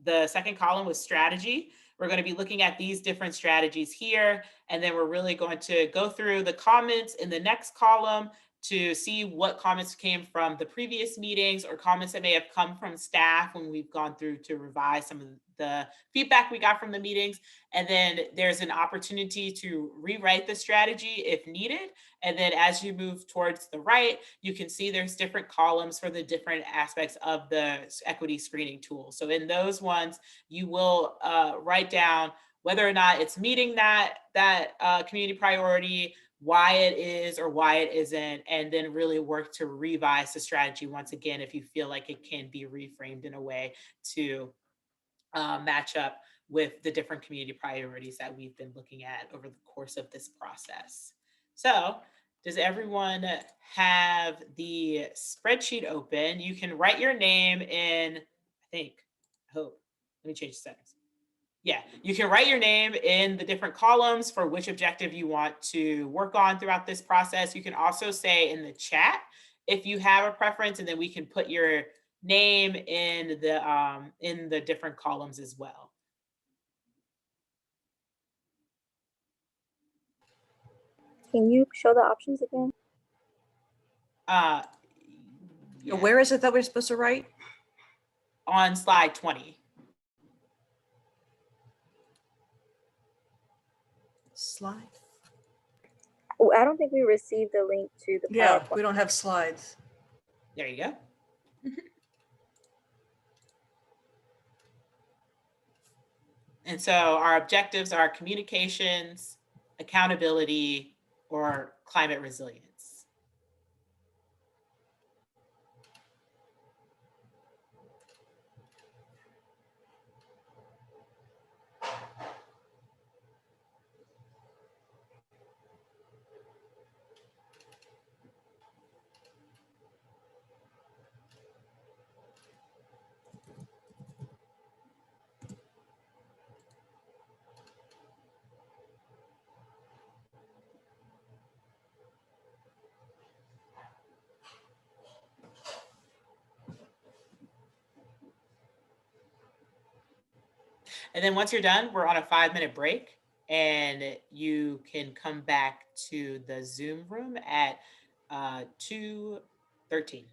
the second column with strategy, we're going to be looking at these different strategies here. And then we're really going to go through the comments in the next column to see what comments came from the previous meetings or comments that may have come from staff when we've gone through to revise some of the feedback we got from the meetings. And then there's an opportunity to rewrite the strategy if needed. And then as you move towards the right, you can see there's different columns for the different aspects of the equity screening tool. So in those ones, you will write down whether or not it's meeting that community priority, why it is or why it isn't, and then really work to revise the strategy once again if you feel like it can be reframed in a way to match up with the different community priorities that we've been looking at over the course of this process. So does everyone have the spreadsheet open? You can write your name in, let me change the settings. Yeah, you can write your name in the different columns for which objective you want to work on throughout this process. You can also say in the chat if you have a preference, and then we can put your name in the different columns as well. Can you show the options again? Yeah. Where is it that we're supposed to write? On slide 20. Slide. Oh, I don't think we received the link to the Yeah, PowerPoint. we don't have slides. There you go. And so our objectives are communications, accountability, or climate resilience. And then once you're done, we're on a 5-minute break, and you can come back to the Zoom room at 2:13.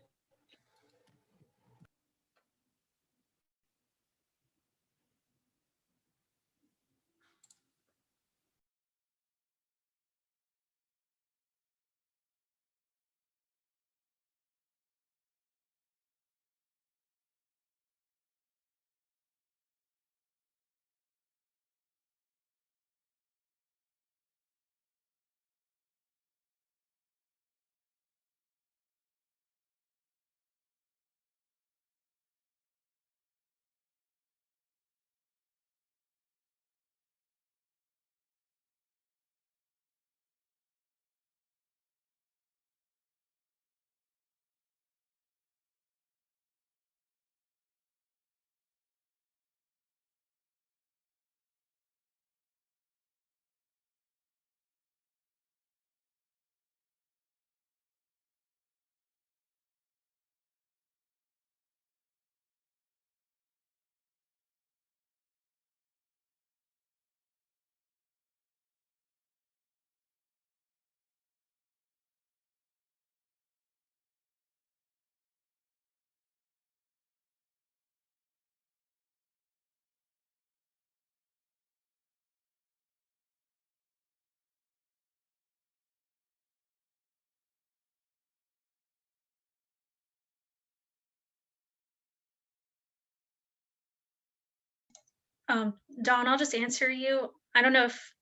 Dawn, I'll just answer you. I don't know if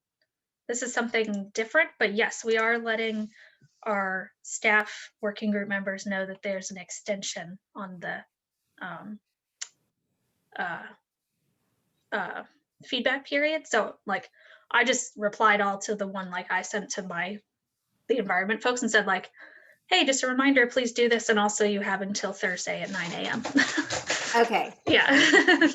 this is something different, but yes, we are letting our staff working group members know that there's an extension on the um, feedback period. So like, I just replied all to the one like I sent to the environment folks and said like, hey, just a reminder, please do this. And also you have until Thursday at 9 a.m. Okay. Yeah.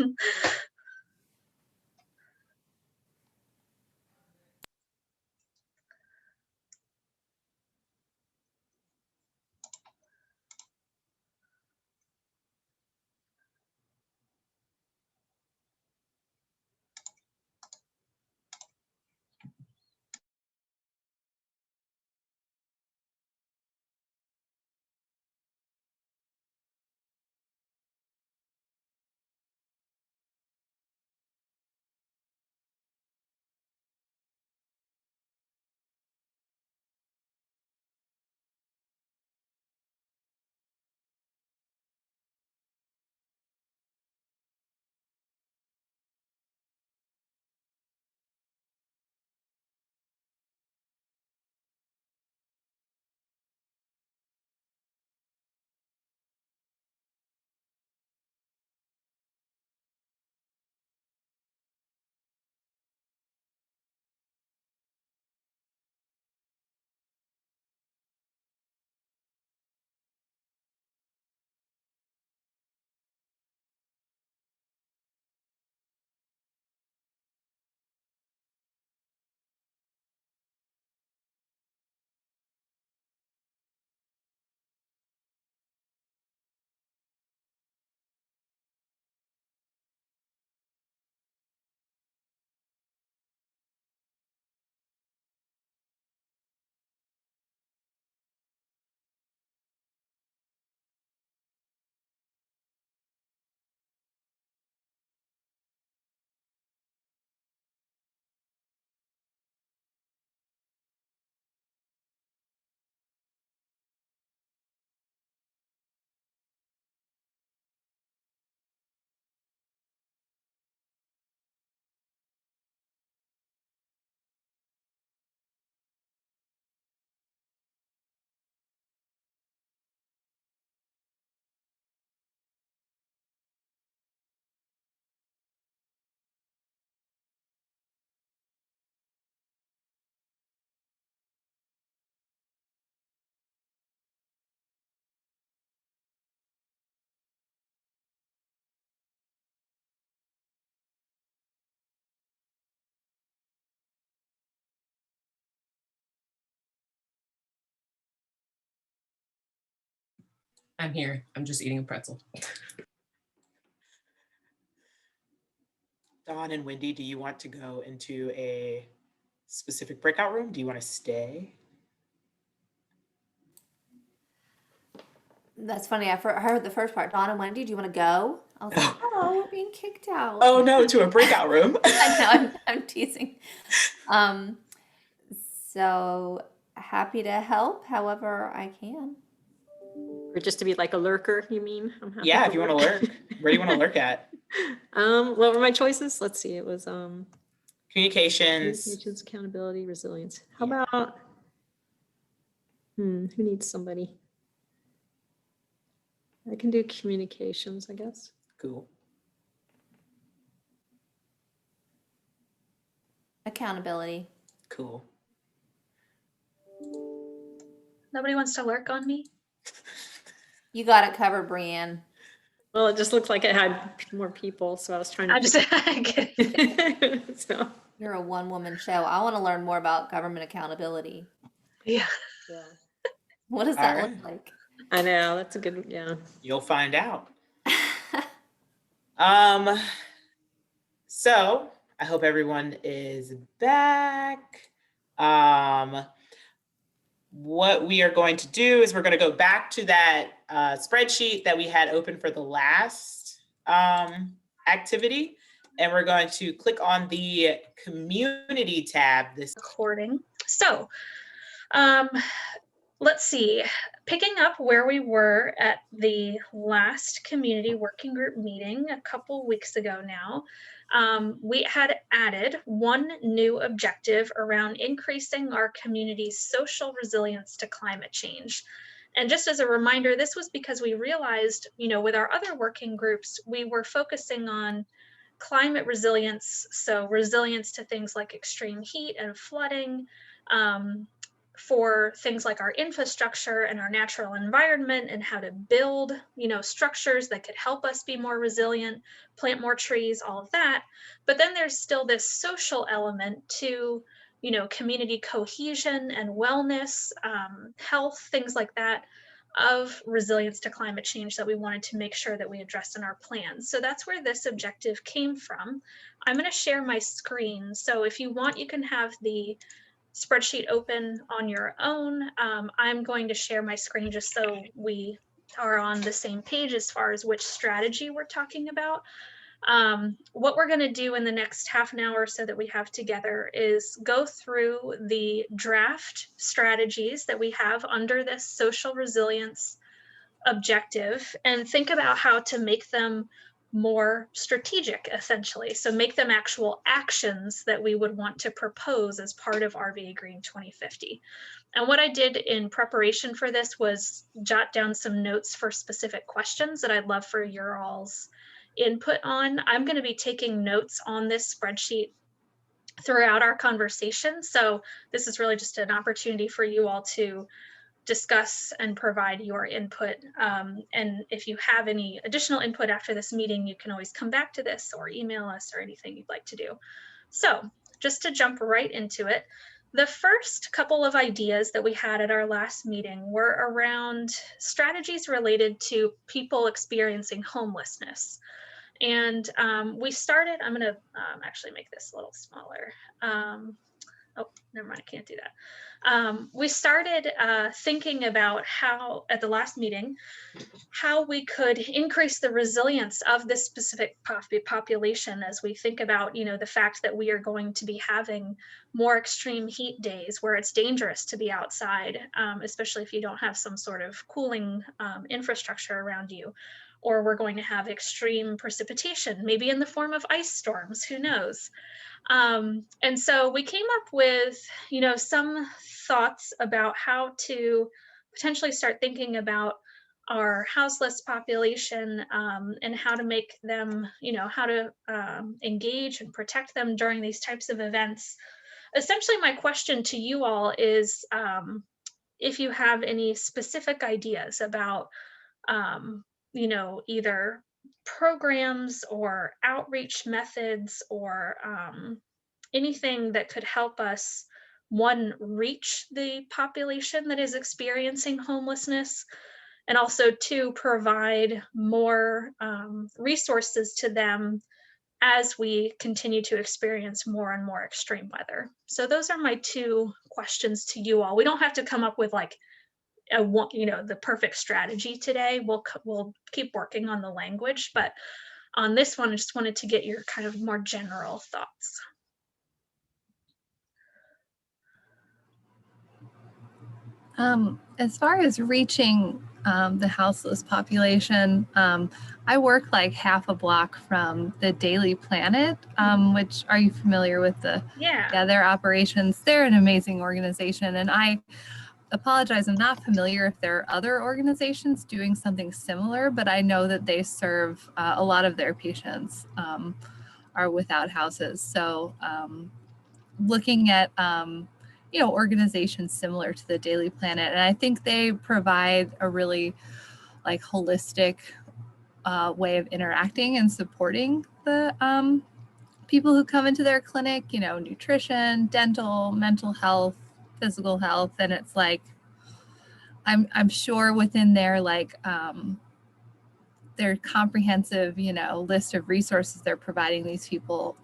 I'm here. I'm just eating a pretzel. Dawn and Wendy, do you want to go into a specific breakout room? Do you want to stay? That's funny. I heard the first part. Dawn and Wendy, do you want to go? I was like, oh, we're being kicked out. Oh no, to a breakout room. I know, I'm teasing. So happy to help however I can. Or just to be like a lurker, you mean? I'm happy Yeah, if you want to lurk. Where do you want to lurk at? What were my choices? Let's see. It was Communications. communications, accountability, resilience. How about who needs somebody? I can do communications, I guess. Cool. Accountability. Cool. Nobody wants to lurk on me? You got it covered, Brienne. Well, it just looked like it had more people, so I was trying to. I just So. You're a one-woman show. I want to learn more about government accountability. Yeah. What does that look like? I know, that's a good, yeah. You'll find out. So I hope everyone is back. What we are going to do is we're going to go back to that spreadsheet that we had open for the last activity. And we're going to click on the community tab. This recording. So let's see, picking up where we were at the last community working group meeting a couple weeks ago now, we had added one new objective around increasing our community's social resilience to climate change. And just as a reminder, this was because we realized, with our other working groups, we were focusing on climate resilience, so resilience to things like extreme heat and flooding, for things like our infrastructure and our natural environment, and how to build, structures that could help us be more resilient, plant more trees, all of that. But then there's still this social element to, community cohesion and wellness, health, things like that, of resilience to climate change that we wanted to make sure that we addressed in our plans. So that's where this objective came from. I'm going to share my screen. So if you want, you can have the spreadsheet open on your own. I'm going to share my screen just so we are on the same page as far as which strategy we're talking about. What we're going to do in the next half an hour or so that we have together is go through the draft strategies that we have under this social resilience objective and think about how to make them more strategic, essentially. So make them actual actions that we would want to propose as part of RVAgreen 2050. And what I did in preparation for this was jot down some notes for specific questions that I'd love for your all's input on. I'm going to be taking notes on this spreadsheet throughout our conversation. So this is really just an opportunity for you all to discuss and provide your input. And if you have any additional input after this meeting, you can always come back to this or email us or anything you'd like to do. So just to jump right into it, the first couple of ideas that we had at our last meeting were around strategies related to people experiencing homelessness. And we started, I'm gonna actually make this a little smaller. Oh, never mind, I can't do that. We started thinking about how, at the last meeting, how we could increase the resilience of this specific population as we think about, the fact that we are going to be having more extreme heat days where it's dangerous to be outside, especially if you don't have some sort of cooling infrastructure around you. Or we're going to have extreme precipitation, maybe in the form of ice storms, who knows? And so we came up with, some thoughts about how to potentially start thinking about our houseless population, and how to make them, how to engage and protect them during these types of events. Essentially, my question to you all is if you have any specific ideas about, either programs or outreach methods or anything that could help us, one, reach the population that is experiencing homelessness, and also two, provide more resources to them as we continue to experience more and more extreme weather. So those are my two questions to you all. We don't have to come up with like the perfect strategy today. We'll keep working on the language, but on this one, I just wanted to get your kind of more general thoughts. As far as reaching the houseless population, I work like half a block from the Daily Planet, which, are you familiar with their operations? They're an amazing organization, and I apologize, I'm not familiar if there are other organizations doing something similar, but I know that they serve a lot of their patients are without houses. So looking at organizations similar to the Daily Planet, and I think they provide a really like holistic way of interacting and supporting the people who come into their clinic, nutrition, dental, mental health, physical health. And it's like, I'm sure within their their comprehensive, list of resources they're providing these people,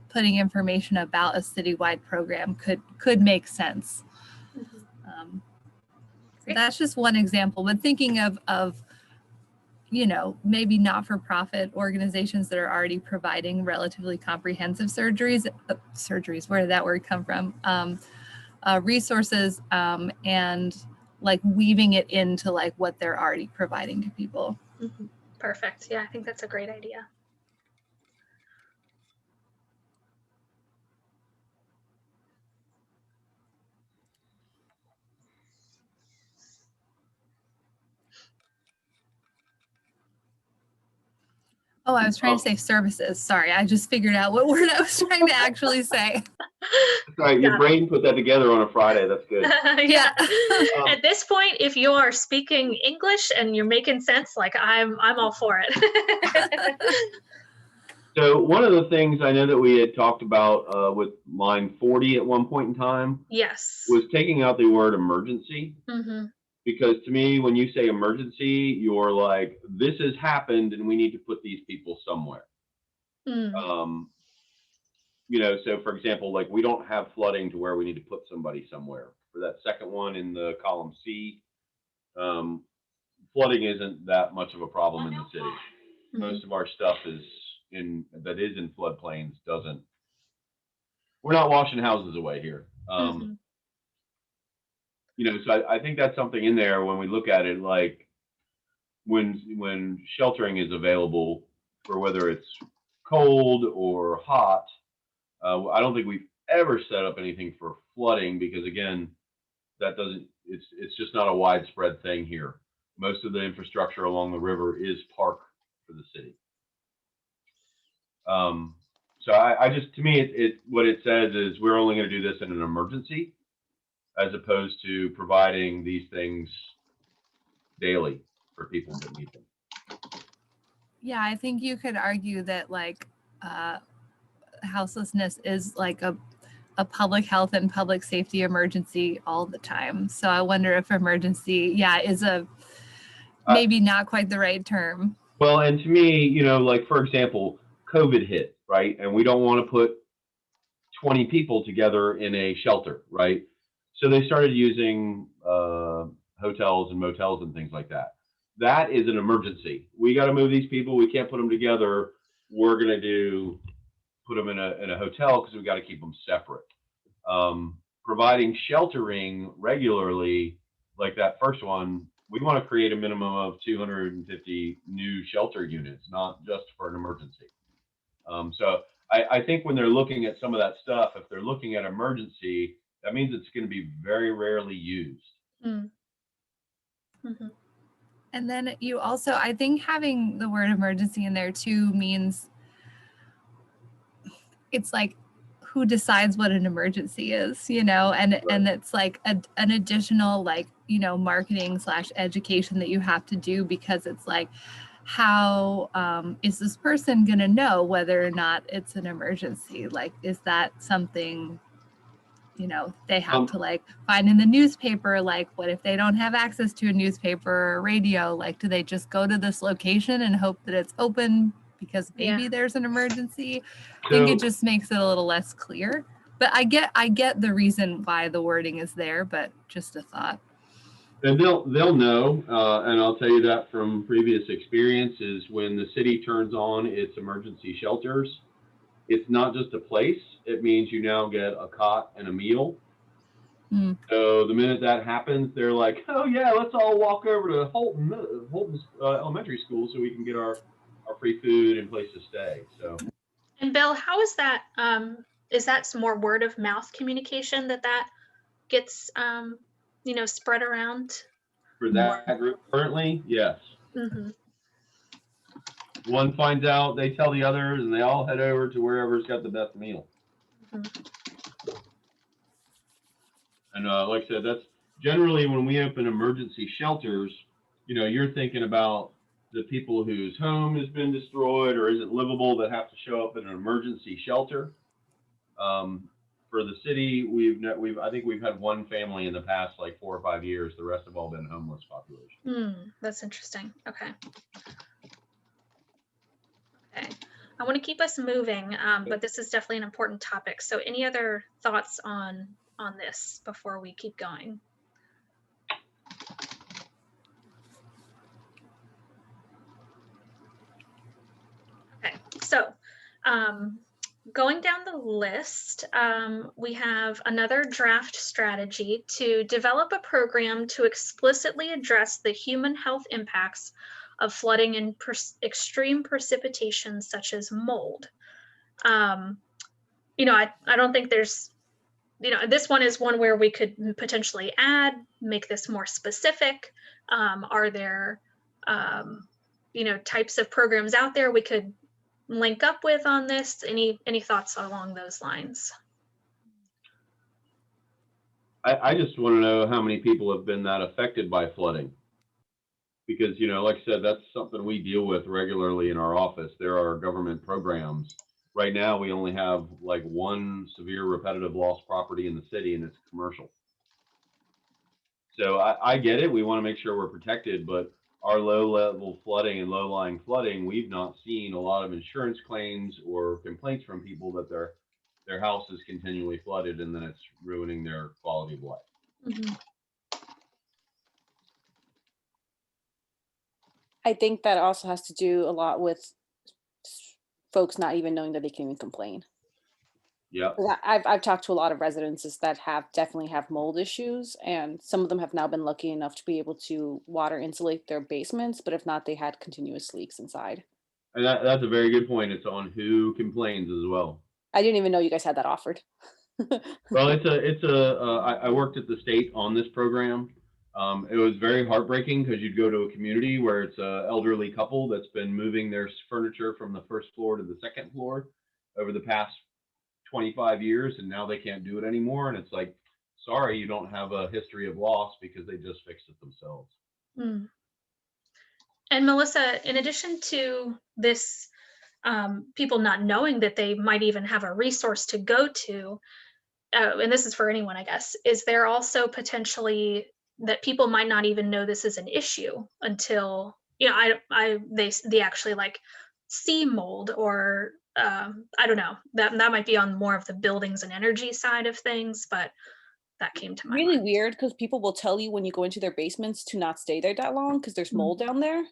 putting information about a citywide program could make sense. So that's just one example, but thinking of maybe not-for-profit organizations that are already providing relatively comprehensive surgeries, where did that word come from? Resources and like weaving it into like what they're already providing to people. Mhm. Perfect. Yeah, I think that's a great idea. Oh, I was trying to say services. Sorry, I just figured out what word I was trying to actually say. That's right. Your brain put that together on a Friday. That's good. Yeah. At this point, if you are speaking English and you're making sense, like I'm all for it. So one of the things I know that we had talked about with line 40 at one point in time Yes. was taking out the word emergency. Mm-hmm. Because to me, when you say emergency, you're like, this has happened and we need to put these people somewhere. Mm. You know, so for example, like we don't have flooding to where we need to put somebody somewhere. For that second one in the column C, flooding isn't that much of a problem in the city. Mm-hmm. Most of our stuff is in floodplains doesn't. We're not washing houses away here. Mm-hmm. You know, so I think that's something in there when we look at it, like when sheltering is available for whether it's cold or hot. I don't think we've ever set up anything for flooding because again, that doesn't. It's just not a widespread thing here. Most of the infrastructure along the river is park for the city. So I just, to me, what it says is we're only going to do this in an emergency, as opposed to providing these things daily for people that need them. Yeah, I think you could argue that like houselessness is like a public health and public safety emergency all the time. So I wonder if emergency, is a maybe not quite the right term. Well, and to me, you know, like for example, COVID hit, right? And we don't want to put 20 people together in a shelter, right? So they started using hotels and motels and things like that. That is an emergency. We got to move these people. We can't put them together. We're going to put them in a hotel because we got to keep them separate. Providing sheltering regularly, like that first one, we want to create a minimum of 250 new shelter units, not just for an emergency. So I think when they're looking at some of that stuff, if they're looking at emergency, that means it's going to be very rarely used. Mm-hmm. And then you also, I think having the word emergency in there too means it's like who decides what an emergency is, you know, and Right. and it's like an additional like, you know, marketing / education that you have to do because it's like, how is this person going to know whether or not it's an emergency? Like, is that something, you know, they have to like find in the newspaper? Like, what if they don't have access to a newspaper or radio? Like, do they just go to this location and hope that it's open because maybe there's an emergency? I think it just makes it a little less clear. But I get the reason why the wording is there, but just a thought. And they'll know, and I'll tell you that from previous experiences, when the city turns on its emergency shelters, it's not just a place. It means you now get a cot and a meal. So the minute that happens, they're like, oh yeah, let's all walk over to Holton's elementary school so we can get our free food and place to stay. So. And Bill, how is that? Is that some more word of mouth communication that gets you know, spread around? For that group currently, yes. Mm-hmm. One finds out, they tell the others, and they all head over to wherever's got the best meal. Mm-hmm. And like I said, that's generally when we open emergency shelters, you know, you're thinking about the people whose home has been destroyed or isn't livable that have to show up in an emergency shelter. For the city, I think we've had one family in the past like 4 or 5 years. The rest have all been homeless population. That's interesting. Okay. I want to keep us moving, but this is definitely an important topic. So any other thoughts on this before we keep going? Okay, so going down the list, we have another draft strategy to develop a program to explicitly address the human health impacts of flooding and extreme precipitation such as mold. You know, I don't think there's, you know, this one is one where we could potentially make this more specific. Are there, you know, types of programs out there we could link up with on this? Any thoughts along those lines? I just want to know how many people have been that affected by flooding. Because, you know, like I said, that's something we deal with regularly in our office. There are government programs. Right now, we only have like one severe repetitive loss property in the city, and it's commercial. So I get it. We want to make sure we're protected, but our low-level flooding and low-lying flooding, we've not seen a lot of insurance claims or complaints from people that their house is continually flooded and then it's ruining their quality of life. Mm-hmm. I think that also has to do a lot with folks not even knowing that they can even complain. Yeah. I've talked to a lot of residences that definitely have mold issues, and some of them have now been lucky enough to be able to water insulate their basements, but if not, they had continuous leaks inside. And that's a very good point. It's on who complains as well. I didn't even know you guys had that offered. Well, I worked at the state on this program. It was very heartbreaking because you'd go to a community where it's an elderly couple that's been moving their furniture from the first floor to the second floor over the past 25 years, and now they can't do it anymore. And it's like, sorry, you don't have a history of loss because they just fixed it themselves. Mm. And Melissa, in addition to this, people not knowing that they might even have a resource to go to, and this is for anyone, I guess, is there also potentially that people might not even know this is an issue until, you know, they actually like see mold, or I don't know, that might be on more of the buildings and energy side of things, but that came to mind. Really weird, because people will tell you when you go into their basements to not stay there that long because there's mold down there.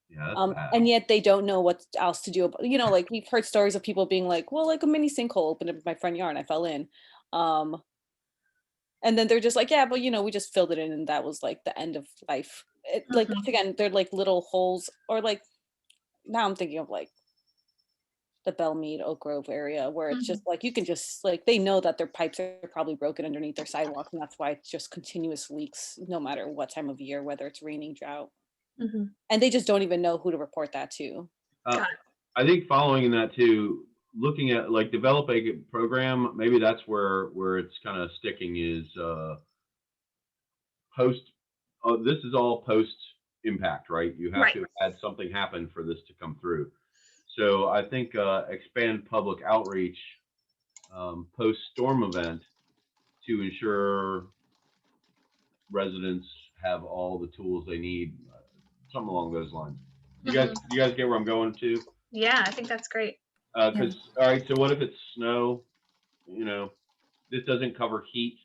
Yeah, and yet they don't know what else to do. You know, like we've heard stories of people being like, well, like a mini sinkhole opened up in my front yard and I fell in. And then they're just like, yeah, but you know, we just filled it in and that was like the end of life. Like, once again, they're like little holes, or like, now I'm thinking of like the Belmead, Oak Grove area where it's just like, you can just like, they know that their pipes are probably broken underneath their sidewalk, and that's why it's just continuous leaks no matter what time of year, whether it's raining, drought. And they just don't even know who to report that to. I think following in that too, looking at like developing a program, maybe that's where it's kind of sticking is post. This is all post impact, right? You have to have had something happen for this to come through. So I think expand public outreach post storm event to ensure residents have all the tools they need, something along those lines. You guys get where I'm going to? Yeah, I think that's great. Because all right, so what if it's snow? You know, this doesn't cover heat,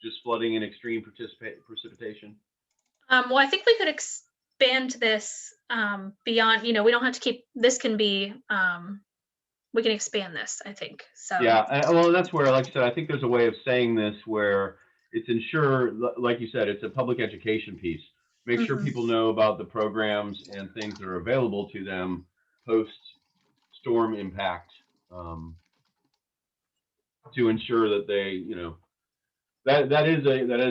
just flooding and extreme precipitation. Well, I think we could expand this beyond, you know, we don't have to keep, this can be, we can expand this, I think. So yeah, well, that's where, like I said, I think there's a way of saying this where it's ensure, like you said, it's a public education piece. Make sure people know about the programs and things that are available to them post storm impact, to ensure that they, you know, that is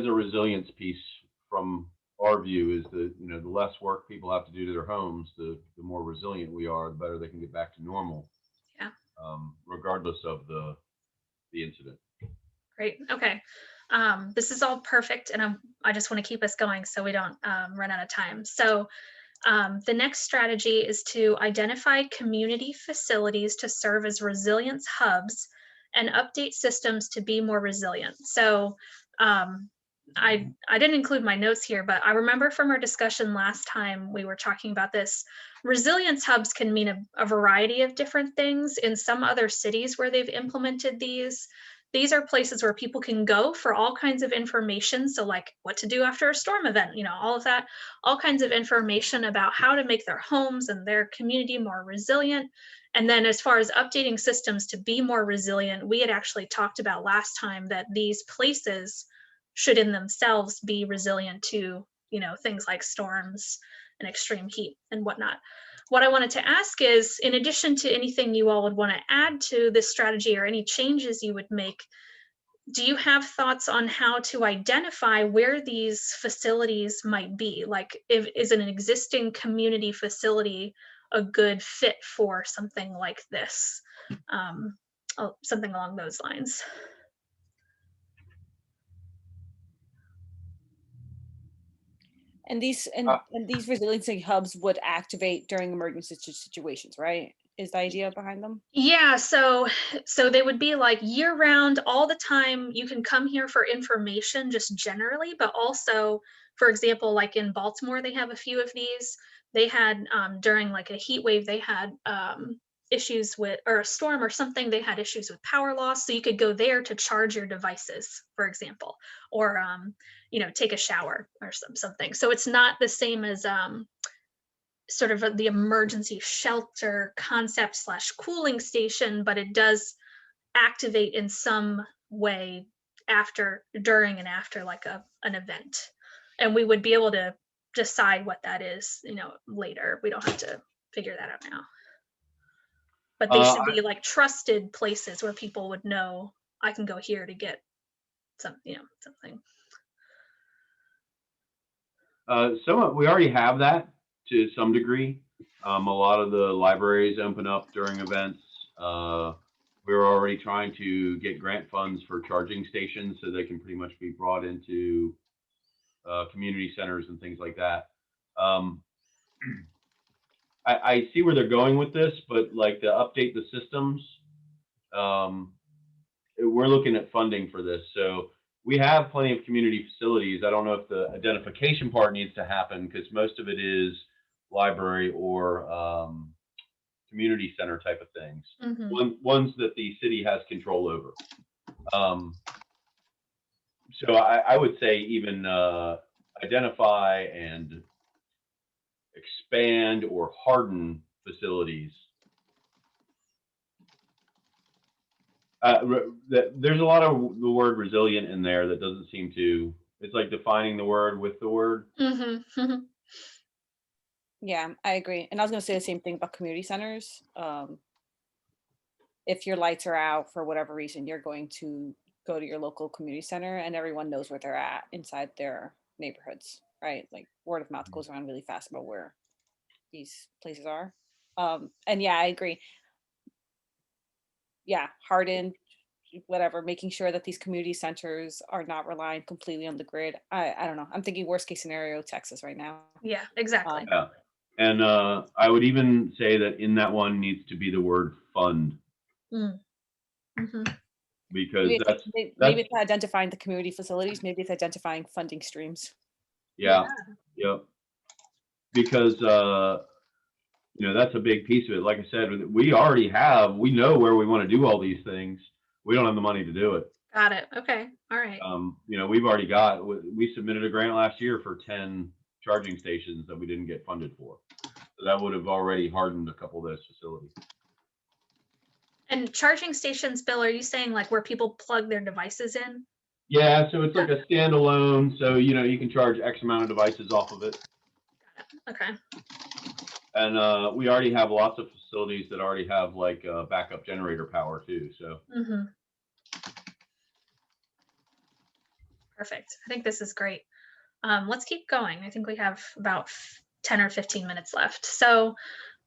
a resilience piece from our view, is that, you know, the less work people have to do to their homes, the more resilient we are, the better they can get back to normal. Yeah. Regardless of the incident. Great. Okay. This is all perfect, and I just want to keep us going so we don't run out of time. So the next strategy is to identify community facilities to serve as resilience hubs and update systems to be more resilient. So I didn't include my notes here, but I remember from our discussion last time we were talking about this, resilience hubs can mean a variety of different things. In some other cities where they've implemented these, these are places where people can go for all kinds of information. So like what to do after a storm event, all of that, all kinds of information about how to make their homes and their community more resilient. And then as far as updating systems to be more resilient, we had actually talked about last time that these places should in themselves be resilient to, things like storms and extreme heat and whatnot. What I wanted to ask is, in addition to anything you all would want to add to this strategy or any changes you would make, do you have thoughts on how to identify where these facilities might be? Like, is an existing community facility a good fit for something like this? Something along those lines. And these resiliency hubs would activate during emergency situations, right? Is the idea behind them? Yeah, so they would be like year round, all the time. You can come here for information just generally, but also, for example, like in Baltimore, they have a few of these. They had during like a heat wave, they had issues with, or a storm or something, they had issues with power loss. So you could go there to charge your devices, for example, or take a shower or something. So it's not the same as sort of the emergency shelter concept / cooling station, but it does activate in some way during and after like an event. And we would be able to decide what that is, later. We don't have to figure that out now. But they should be like trusted places where people would know I can go here to get something. We already have that to some degree. A lot of the libraries open up during events. We're already trying to get grant funds for charging stations so they can pretty much be brought into community centers and things like that. I see where they're going with this, but like to update the systems, we're looking at funding for this. So we have plenty of community facilities. I don't know if the identification part needs to happen because most of it is library or community center type of things. Ones that the city has control over. So I would say even identify and expand or harden facilities. There's a lot of the word resilient in there that doesn't seem to, it's like defining the word with the word. Yeah, I agree. And I was going to say the same thing about community centers. If your lights are out for whatever reason, you're going to go to your local community center and everyone knows where they're at inside their neighborhoods, right? Like word of mouth goes around really fast about where these places are. And yeah, I agree. Yeah, harden, whatever, making sure that these community centers are not relying completely on the grid. I don't know. I'm thinking worst case scenario, Texas right now. Yeah, exactly. Yeah. And I would even say that in that one needs to be the word fund. Because maybe it's identifying the community facilities, maybe it's identifying funding streams. Yeah. Because that's a big piece of it. Like I said, we know where we want to do all these things. We don't have the money to do it. Got it. Okay. All right. We submitted a grant last year for 10 charging stations that we didn't get funded for. So that would have already hardened a couple of those facilities. And charging stations, Bill, are you saying like where people plug their devices in? Yeah, so it's like a standalone. So, you can charge X amount of devices off of it. Okay. And we already have lots of facilities that already have like backup generator power too. So. Perfect. I think this is great. Let's keep going. I think we have about 10 or 15 minutes left. So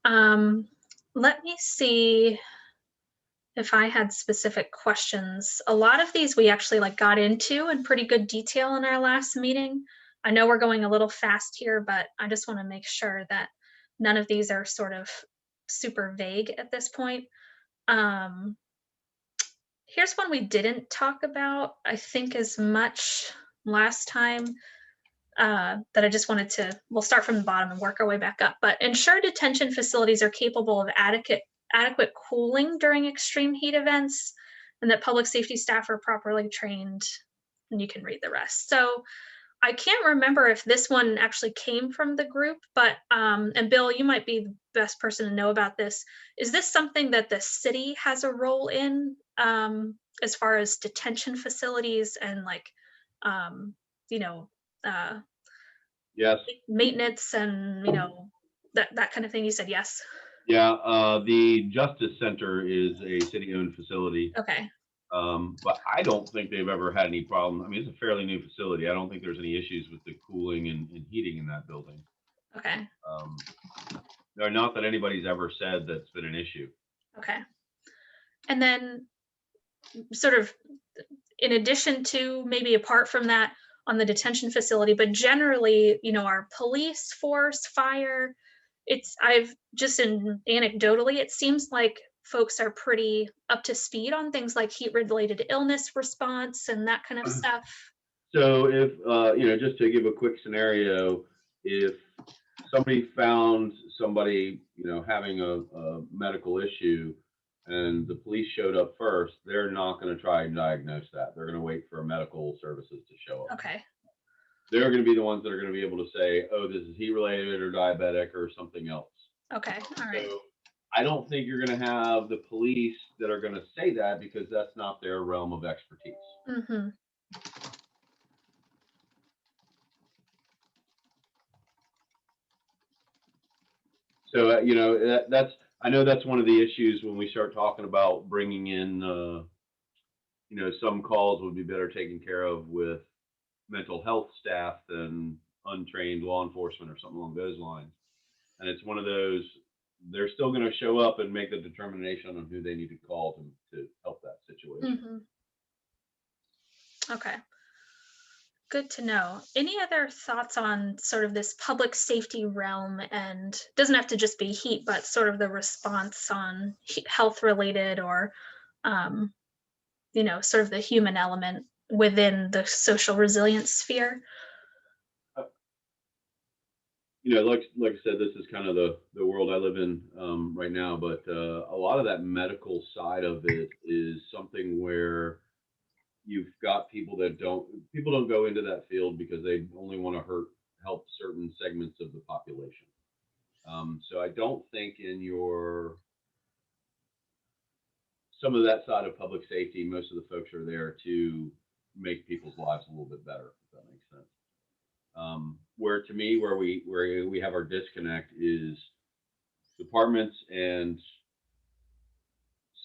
let me see if I had specific questions. A lot of these we actually got into in pretty good detail in our last meeting. I know we're going a little fast here, but I just want to make sure that none of these are sort of super vague at this point. Here's one we didn't talk about, I think, as much last time that I just wanted to, we'll start from the bottom and work our way back up. But ensure detention facilities are capable of adequate cooling during extreme heat events. and that public safety staff are properly trained, and you can read the rest. So I can't remember if this one actually came from the group, but, and Bill, you might be the best person to know about this. Is this something that the city has a role in, as far as detention facilities and like, you know, Yes. maintenance and, you know, that kind of thing? You said yes. Yeah. The Justice Center is a city-owned facility. Okay. But I don't think they've ever had any problem. I mean, it's a fairly new facility. I don't think there's any issues with the cooling and heating in that building. Okay. Not that anybody's ever said that's been an issue. Okay. And then sort of in addition to, maybe apart from that, on the detention facility, but generally, you know, our police force, fire, I've just anecdotally, it seems like folks are pretty up to speed on things like heat related illness response and that kind of stuff. So if, just to give a quick scenario, if somebody found somebody, having a medical issue and the police showed up first, they're not going to try and diagnose that. They're going to wait for medical services to show up. Okay. They're going to be the ones that are going to be able to say, oh, this is heat related or diabetic or something else. Okay. All right. So I don't think you're going to have the police that are going to say that because that's not their realm of expertise. Mm-hmm. So, I know that's one of the issues when we start talking about bringing in, some calls would be better taken care of with mental health staff than untrained law enforcement or something along those lines. And it's one of those, they're still going to show up and make the determination on who they need to call to help that situation. Mm-hmm. Okay. Good to know. Any other thoughts on sort of this public safety realm, and doesn't have to just be heat, but sort of the response on health related or, sort of the human element within the social resilience sphere? Like I said, this is kind of the world I live in right now, but a lot of that medical side of it is something where you've got people don't go into that field because they only want to help certain segments of the population. So I don't think some of that side of public safety, most of the folks are there to make people's lives a little bit better, if that makes sense. Where to me, where we have our disconnect is departments and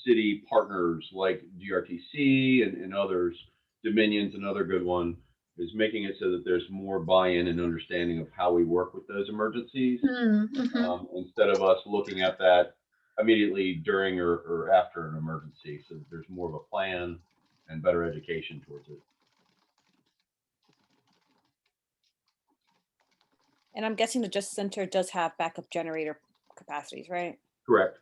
city partners like GRTC and others, Dominion's another good one, is making it so that there's more buy-in and understanding of how we work with those emergencies. Mm-hmm. Instead of us looking at that immediately during or after an emergency, so that there's more of a plan and better education towards it. And I'm guessing the Justice Center does have backup generator capacities, right? Correct.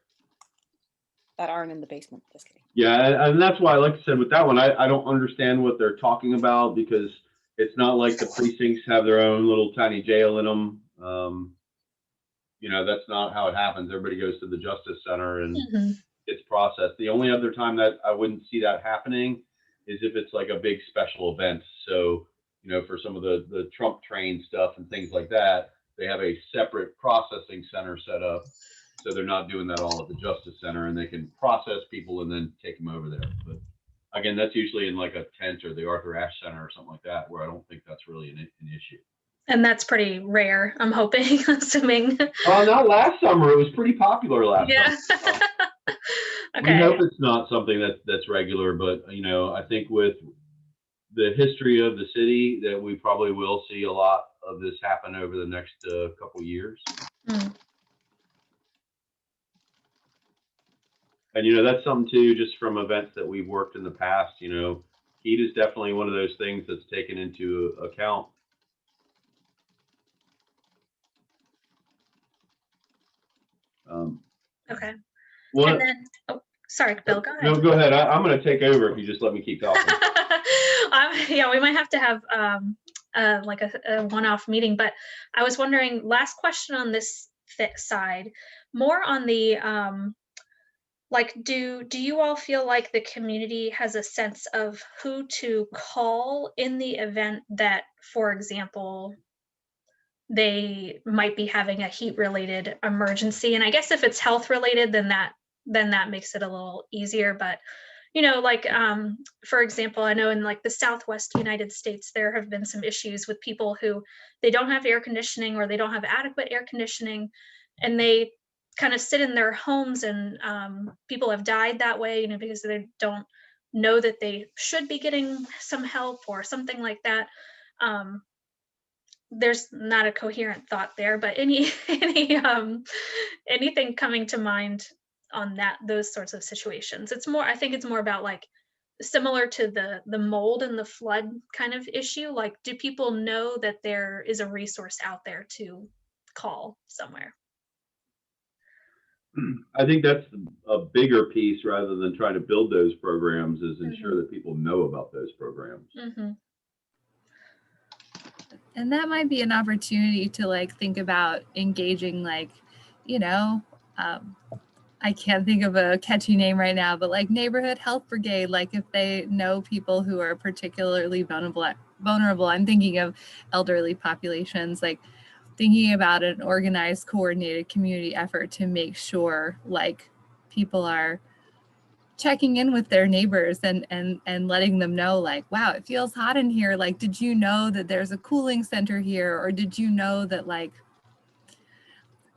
That aren't in the basement. Just kidding. Yeah, and that's why, like I said, with that one, I don't understand what they're talking about because it's not like the precincts have their own little tiny jail in them. That's not how it happens. Everybody goes to the Justice Center and it's processed. The only other time that I wouldn't see that happening is if it's like a big special event. So, for some of the Trump train stuff and things like that, they have a separate processing center set up. So they're not doing that all at the Justice Center, and they can process people and then take them over there. But again, that's usually in like a tent or the Arthur Ashe Center or something like that, where I don't think that's really an issue. And that's pretty rare, I'm hoping, assuming. Well, not last summer. It was pretty popular last summer. Okay. We hope it's not something that's regular, but I think with the history of the city that we probably will see a lot of this happen over the next couple years. Mm. And that's something too, just from events that we've worked in the past. Heat is definitely one of those things that's taken into account. Okay. Well, and then, sorry, Bill, go ahead. No, go ahead. I'm going to take over if you just let me keep talking. Yeah, we might have to have like a one-off meeting, but I was wondering, last question on this side, more on the Like, do you all feel like the community has a sense of who to call in the event that, for example, they might be having a heat related emergency? And I guess if it's health related, then that makes it a little easier. But like for example, I know in like the Southwest United States, there have been some issues with people who they don't have air conditioning or they don't have adequate air conditioning, and they kind of sit in their homes, and people have died that way, because they don't know that they should be getting some help or something like that. um, there's not a coherent thought there, but anything coming to mind on those sorts of situations? I think it's more about like similar to the mold and the flood kind of issue. Like, do people know that there is a resource out there to call somewhere? I think that's a bigger piece rather than trying to build those programs, is ensure that people know about those programs. Mm-hmm. And that might be an opportunity to like think about engaging, like, I can't think of a catchy name right now, but like neighborhood health brigade, like if they know people who are particularly vulnerable, I'm thinking of elderly populations, like thinking about an organized, coordinated community effort to make sure like people are checking in with their neighbors and letting them know, like, wow, it feels hot in here. Like, did you know that there's a cooling center here? Or did you know that like,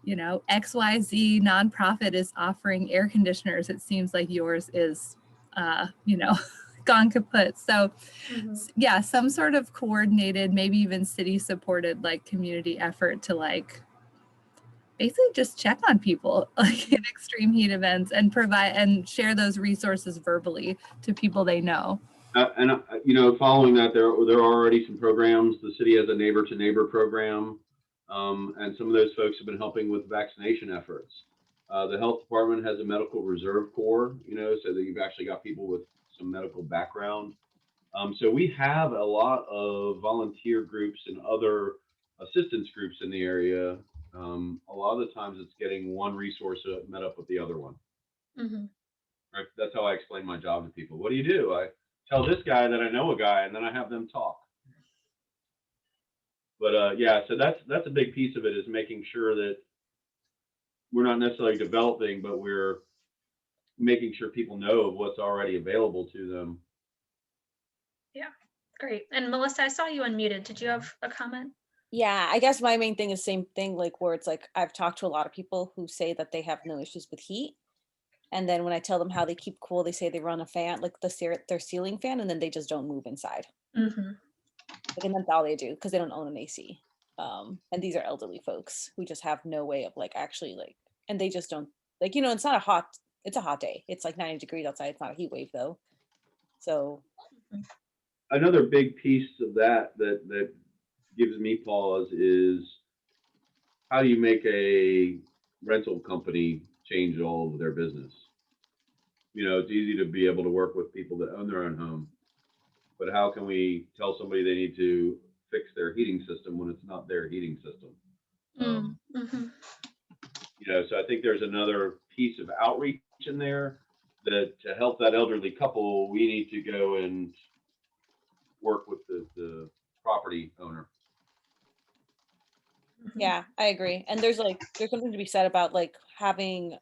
XYZ nonprofit is offering air conditioners? It seems like yours is, gone kaput. So yeah, some sort of coordinated, maybe even city supported like community effort to like basically just check on people like in extreme heat events and provide and share those resources verbally to people they know. Following that, there are already some programs. The city has a neighbor to neighbor program. And some of those folks have been helping with vaccination efforts. The health department has a medical reserve corps, so that you've actually got people with some medical background. So we have a lot of volunteer groups and other assistance groups in the area. A lot of the times it's getting one resource met up with the other one. Mm-hmm. Right? That's how I explain my job to people. What do? I tell this guy that I know a guy, and then I have them talk. But yeah, so that's a big piece of it, is making sure that we're not necessarily developing, but we're making sure people know of what's already available to them. Yeah, great. And Melissa, I saw you unmuted. Did you have a comment? Yeah, I guess my main thing is same thing, like where it's like I've talked to a lot of people who say that they have no issues with heat. And then when I tell them how they keep cool, they say they run a fan, like their ceiling fan, and then they just don't move inside. Mm-hmm. Like, and that's all they do because they don't own an AC. And these are elderly folks who just have no way of like actually like, and they just don't like, it's not it's a hot day. It's like 90 degrees outside. It's not a heat wave though. So another big piece of that gives me pause is, how do you make a rental company change all of their business? It's easy to be able to work with people that own their own home, but how can we tell somebody they need to fix their heating system when it's not their heating system? Mm-hmm. So I think there's another piece of outreach in there, that to help that elderly couple, we need to go and work with the property owner. yeah, I agree. And there's something to be said about like having,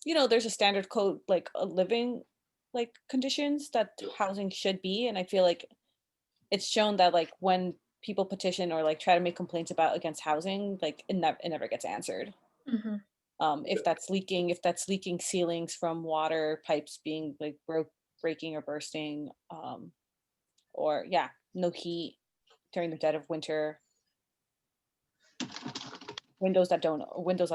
there's a standard code, like a living like conditions that housing should be. And I feel like it's shown that like when people petition or like try to make complaints against housing, like it never gets answered. Mm-hmm. If that's leaking ceilings from water pipes being like breaking or bursting, or yeah, no heat during the dead of winter, windows that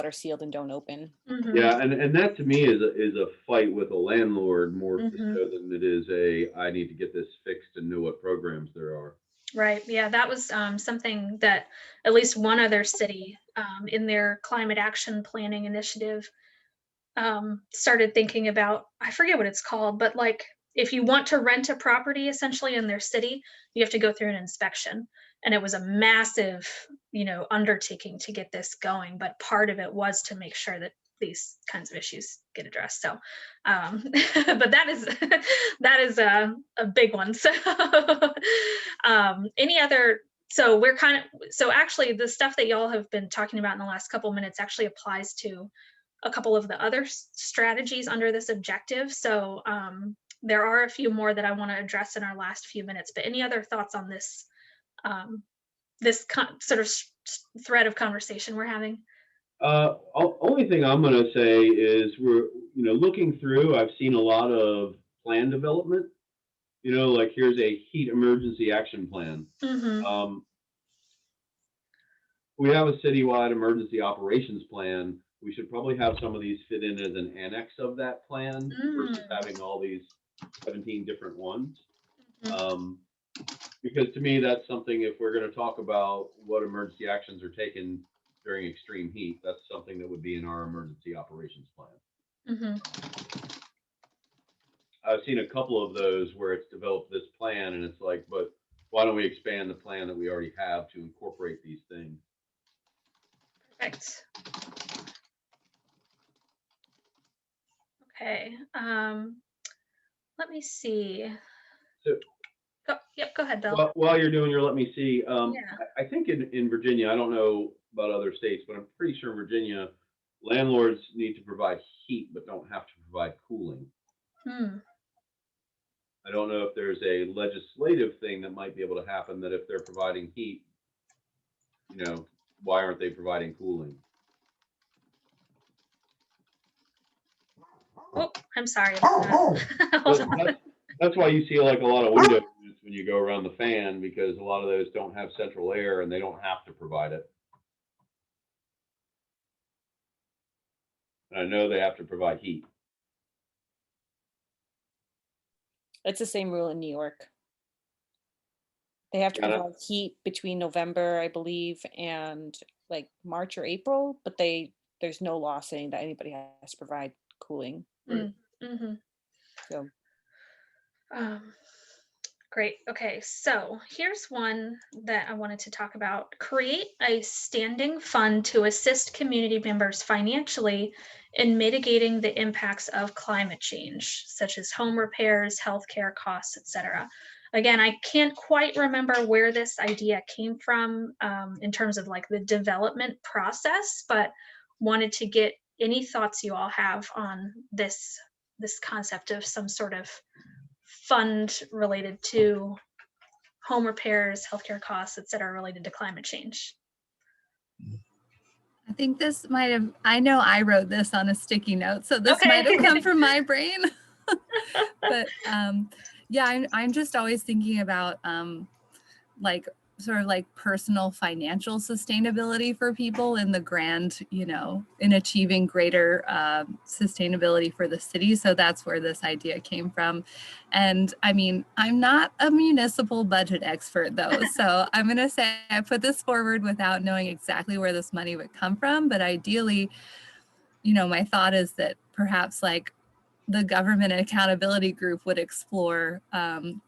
are sealed and don't open. Mm-hmm. Yeah, and that to me is a fight with a landlord more Mm-hmm. so than it is I need to get this fixed and know what programs there are. Right. Yeah, that was something that at least one other city in their climate action planning initiative started thinking about. I forget what it's called, but like if you want to rent a property essentially in their city, you have to go through an inspection. And it was a massive, undertaking to get this going. But part of it was to make sure that these kinds of issues get addressed. So, but that is a big one. So, any other? So so actually the stuff that y'all have been talking about in the last couple minutes actually applies to a couple of the other strategies under this objective. So there are a few more that I want to address in our last few minutes, but any other thoughts on this, sort of thread of conversation we're having? Only thing I'm going to say is we're, looking through, I've seen a lot of plan development, like here's a heat emergency action plan. Mm-hmm. We have a citywide emergency operations plan. We should probably have some of these fit in as an annex of that plan versus having all these 17 different ones. Because to me, that's something, if we're going to talk about what emergency actions are taken during extreme heat, that's something that would be in our emergency operations plan. I've seen a couple of those where it's developed this plan and it's like, but why don't we expand the plan that we already have to incorporate these things? Perfect. Okay. Let me see. So, go ahead, Bill. While you're doing your let me see, Yeah. I think in Virginia, I don't know about other states, but I'm pretty sure in Virginia, landlords need to provide heat, but don't have to provide cooling. I don't know if there's a legislative thing that might be able to happen that if they're providing heat, why aren't they providing cooling? Oh, I'm sorry about that. That's why you see like a lot of window units when you go around the fan, because a lot of those don't have central air and they don't have to provide it. And I know they have to provide heat. It's the same rule in New York. They have to provide heat between November, I believe, and like March or April, but there's no law saying that anybody has to provide cooling. Right. So great. Okay, so here's one that I wanted to talk about. Create a standing fund to assist community members financially in mitigating the impacts of climate change, such as home repairs, healthcare costs, etc. Again, I can't quite remember where this idea came from in terms of like the development process, but wanted to get any thoughts you all have on this concept of some sort of fund related to home repairs, healthcare costs, etc., related to climate change. I think this might have, I know I wrote this on a sticky note, so this might have come from my brain. But yeah, I'm just always thinking about like sort of like personal financial sustainability for people in the grand, in achieving greater sustainability for the city. So that's where this idea came from. And I mean, I'm not a municipal budget expert though. So I'm going to say I put this forward without knowing exactly where this money would come from. But ideally, my thought is that perhaps like the Government Accountability Group would explore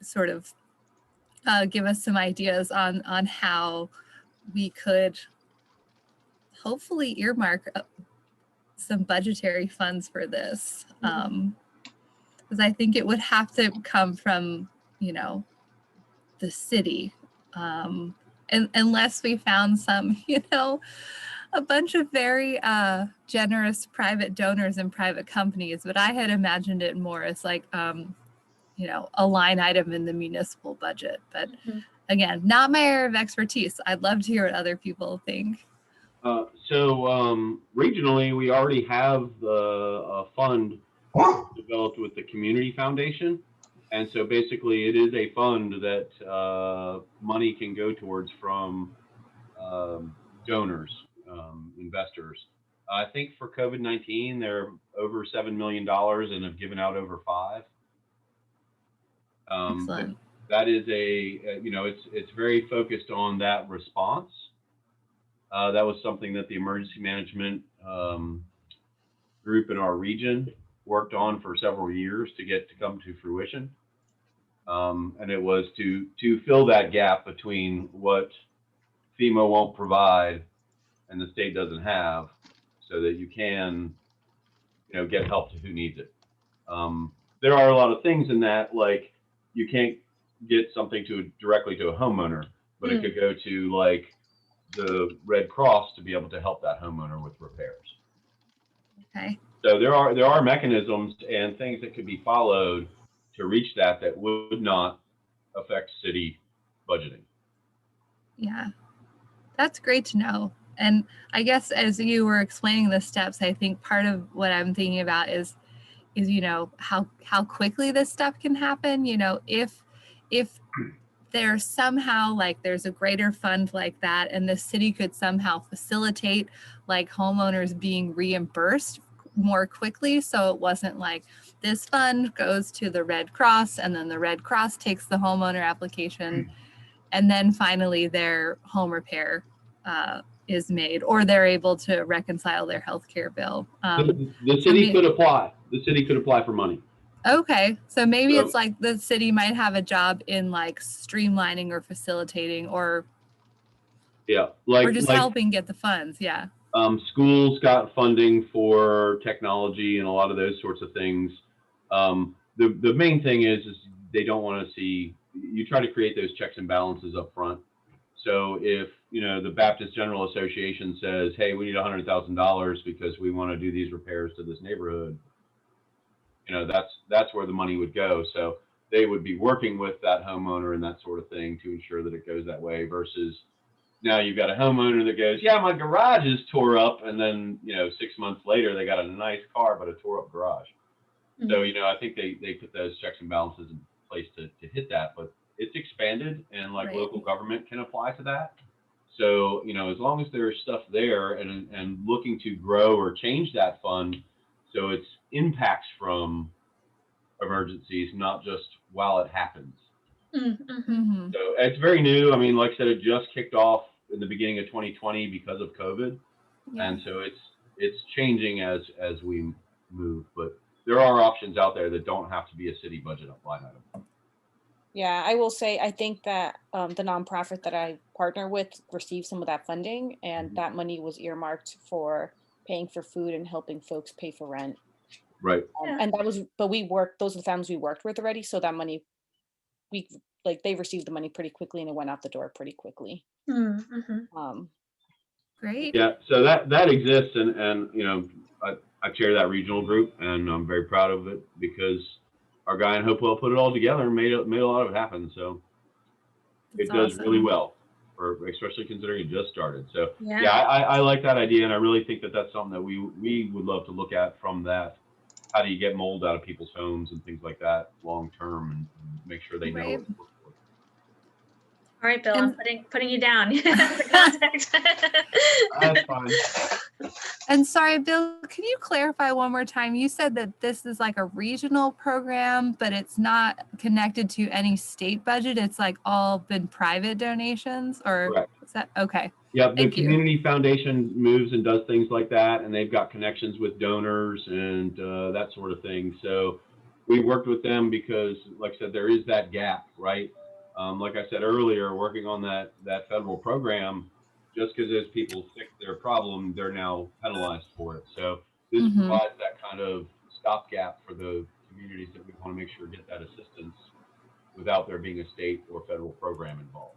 sort of give us some ideas on how we could hopefully earmark some budgetary funds for this. Because I think it would have to come from, the city. And unless we found some, a bunch of very generous private donors and private companies. But I had imagined it more as like, a line item in the municipal budget. But again, not my area of expertise. I'd love to hear what other people think. So regionally, we already have a fund developed with the Community Foundation. And so basically it is a fund that money can go towards from donors, investors. I think for COVID-19, they're over $7 million and have given out over $5 million. Excellent. That is it's very focused on that response. That was something that the emergency management group in our region worked on for several years to come to fruition. And it was to fill that gap between what FEMA won't provide and the state doesn't have, so that you can get help to who needs it. There are a lot of things in that, like you can't get something directly to a homeowner, but it could go to like the Red Cross to be able to help that homeowner with repairs. Okay. So there are mechanisms and things that could be followed to reach that would not affect city budgeting. Yeah, that's great to know. And I guess as you were explaining the steps, I think part of what I'm thinking about is how quickly this stuff can happen. If there's somehow like there's a greater fund like that, and the city could somehow facilitate like homeowners being reimbursed more quickly, so it wasn't like this fund goes to the Red Cross and then the Red Cross takes the homeowner application and then finally their home repair is made, or they're able to reconcile their healthcare bill. The city could apply. The city could apply for money. Okay, so maybe it's like the city might have a job in like streamlining or facilitating, or just helping get the funds. Yeah. Schools got funding for technology and a lot of those sorts of things. The main thing is they don't want to see you try to create those checks and balances up front. So if the Baptist General Association says, "Hey, we need $100,000 because we want to do these repairs to this neighborhood," that's where the money would go. So they would be working with that homeowner and that sort of thing to ensure that it goes that way, versus now you've got a homeowner that goes, "Yeah, my garage is tore up," and then 6 months later they got a nice car but a tore up garage. So I think they put those checks and balances in place to hit that, but it's expanded, and like local government can apply to that. So as long as there's stuff there and looking to grow or change that fund so it's impacts from emergencies, not just while it happens. Mm-hmm. So it's very new. I mean, like I said, it just kicked off in the beginning of 2020 because of COVID. Yeah. And so it's changing as we move, but there are options out there that don't have to be a city budget line item. Yeah, I will say, I think that the nonprofit that I partner with received some of that funding, and that money was earmarked for paying for food and helping folks pay for rent. Right. And that was, but those are the families we worked with already. So that money, they received the money pretty quickly and it went out the door pretty quickly. Mm-hmm. Great. Yeah, so that exists, and I chair that regional group, and I'm very proud of it because our guy in Hopewell put it all together and made a lot of it happen. So it does really well, especially considering it just started. So yeah, I like that idea, and I really think that that's something that we would love to look at from that. How do you get mold out of people's homes and things like that long term, and make sure they know what to look for. All right, Bill, I'm putting you down. That's fine. And sorry, Bill, can you clarify one more time? You said that this is like a regional program, but it's not connected to any state budget. It's like all been private donations, or Correct. Is that okay? Yeah, the community foundation moves and does things like that, and they've got connections with donors and that sort of thing. So we worked with them because, like I said, there is that gap, right? Like I said earlier, working on that federal program, just because those people fix their problem, they're now penalized for it. So this provides that kind of stopgap for the communities that we want to make sure get that assistance without there being a state or federal program involved.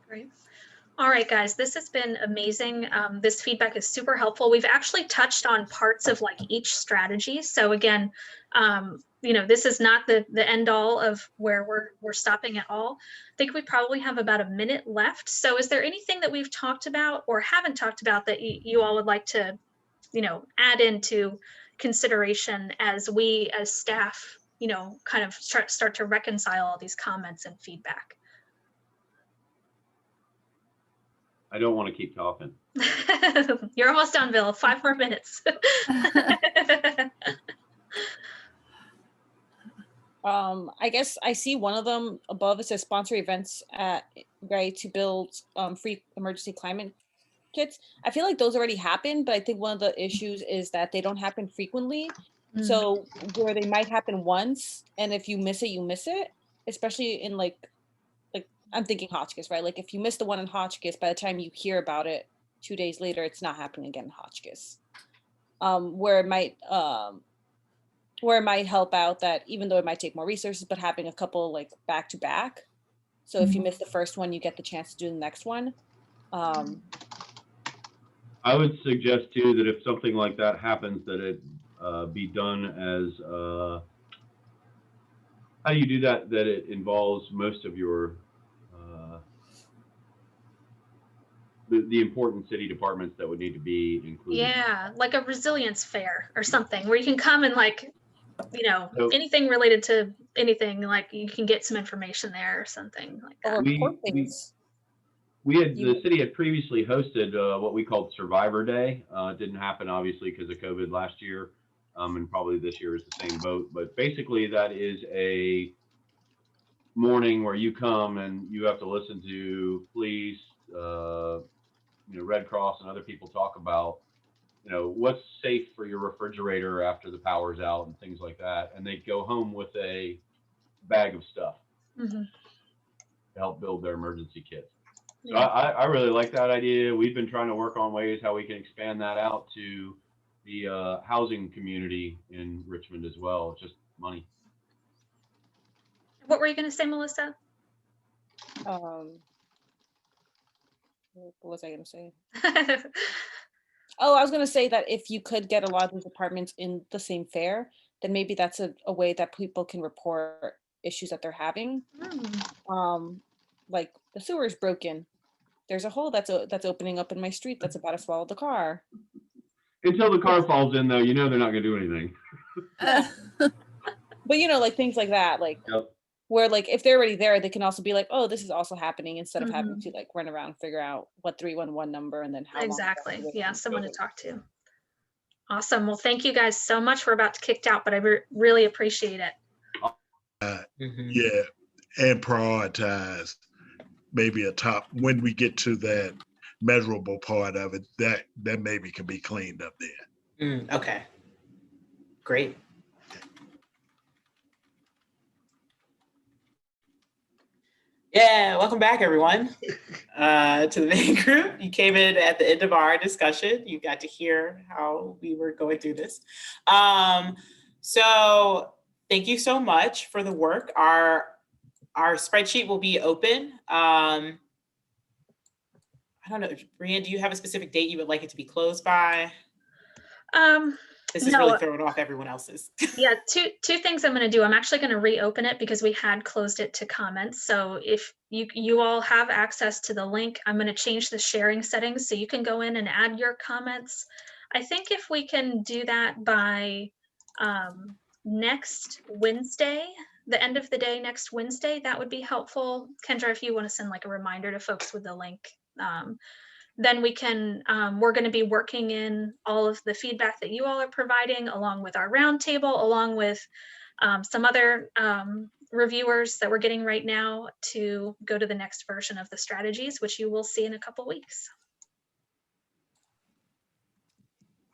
Great. All right, guys, this has been amazing. This feedback is super helpful. We've actually touched on parts of like each strategy. So again, this is not the end all of where we're stopping at all. I think we probably have about a minute left. So is there anything that we've talked about or haven't talked about that you all would like to, add into consideration as we as staff, kind of start to reconcile all these comments and feedback? I don't want to keep talking. You're almost done, Bill. 5 more minutes. I guess I see one of them above. It says sponsor events to build free emergency climate kits. I feel like those already happen, but I think one of the issues is that they don't happen frequently. So where they might happen once, and if you miss it, you miss it. Especially in like I'm thinking Hotchkiss, right? Like if you miss the one in Hotchkiss, by the time you hear about it 2 days later, it's not happening again in Hotchkiss. where it might help out that even though it might take more resources, but having a couple like back to back. So if you miss the first one, you get the chance to do the next one. I would suggest too that if something like that happens, that it be done as how do you do that? That it involves most of your the important city departments that would need to be included. Yeah, like a resilience fair or something where you can come and like, you know, So- anything related to anything, like you can get some information there or something like that. Or We- report we- things. The city had previously hosted what we called Survivor Day. It didn't happen obviously because of COVID last year, and probably this year is the same boat. But basically, that is a morning where you come and you have to listen to police, Red Cross, and other people talk about, what's safe for your refrigerator after the power's out and things like that. And they go home with a bag of stuff Mhm. to help build their emergency kits. So Yeah. I really like that idea. We've been trying to work on ways how we can expand that out to the housing community in Richmond as well. Just money. What were you going to say, Melissa? What was I going to say? Oh, I was going to say that if you could get a lot of these apartments in the same fair, then maybe that's a way that people can report issues that they're having. Like the sewer is broken. There's a hole that's opening up in my street that's about to swallow the car. Until the car falls in, though, they're not going to do anything. But like things like that, like Yep. where like if they're already there, they can also be like, oh, this is also happening, instead of having to like run around, figure out what 311 number and then how long it Exactly. has to Yeah, wait. someone to talk to. Awesome. Well, thank you guys so much. We're about to kick out, but I really appreciate it. Yeah, and prioritize maybe a top when we get to that measurable part of it, that maybe can be cleaned up there. Okay. Great. Yeah, welcome back, everyone, to the main group. You came in at the end of our discussion. You got to hear how we were going through this. So thank you so much for the work. Our spreadsheet will be open. I don't know, Brianne, do you have a specific date you would like it to be closed by? This is really throwing off everyone else's. Yeah, two things I'm going to do. I'm actually going to reopen it because we had closed it to comments. So if you all have access to the link, I'm going to change the sharing settings so you can go in and add your comments. I think if we can do that by next Wednesday, the end of the day next Wednesday, that would be helpful. Kendra, if you want to send like a reminder to folks with the link, then we can, we're going to be working in all of the feedback that you all are providing, along with our roundtable, along with some other reviewers that we're getting right now, to go to the next version of the strategies, which you will see in a couple weeks.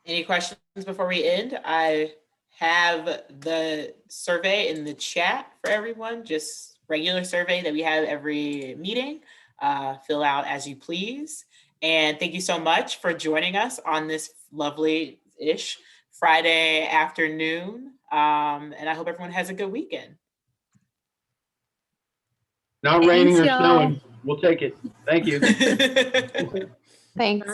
Any questions before we end? I have the survey in the chat for everyone, just regular survey that we have every meeting. Fill out as you please. And thank you so much for joining us on this lovely-ish Friday afternoon. And I hope everyone has a good weekend. Not raining or y'all. snowing. We'll take it. Thank you. Thanks.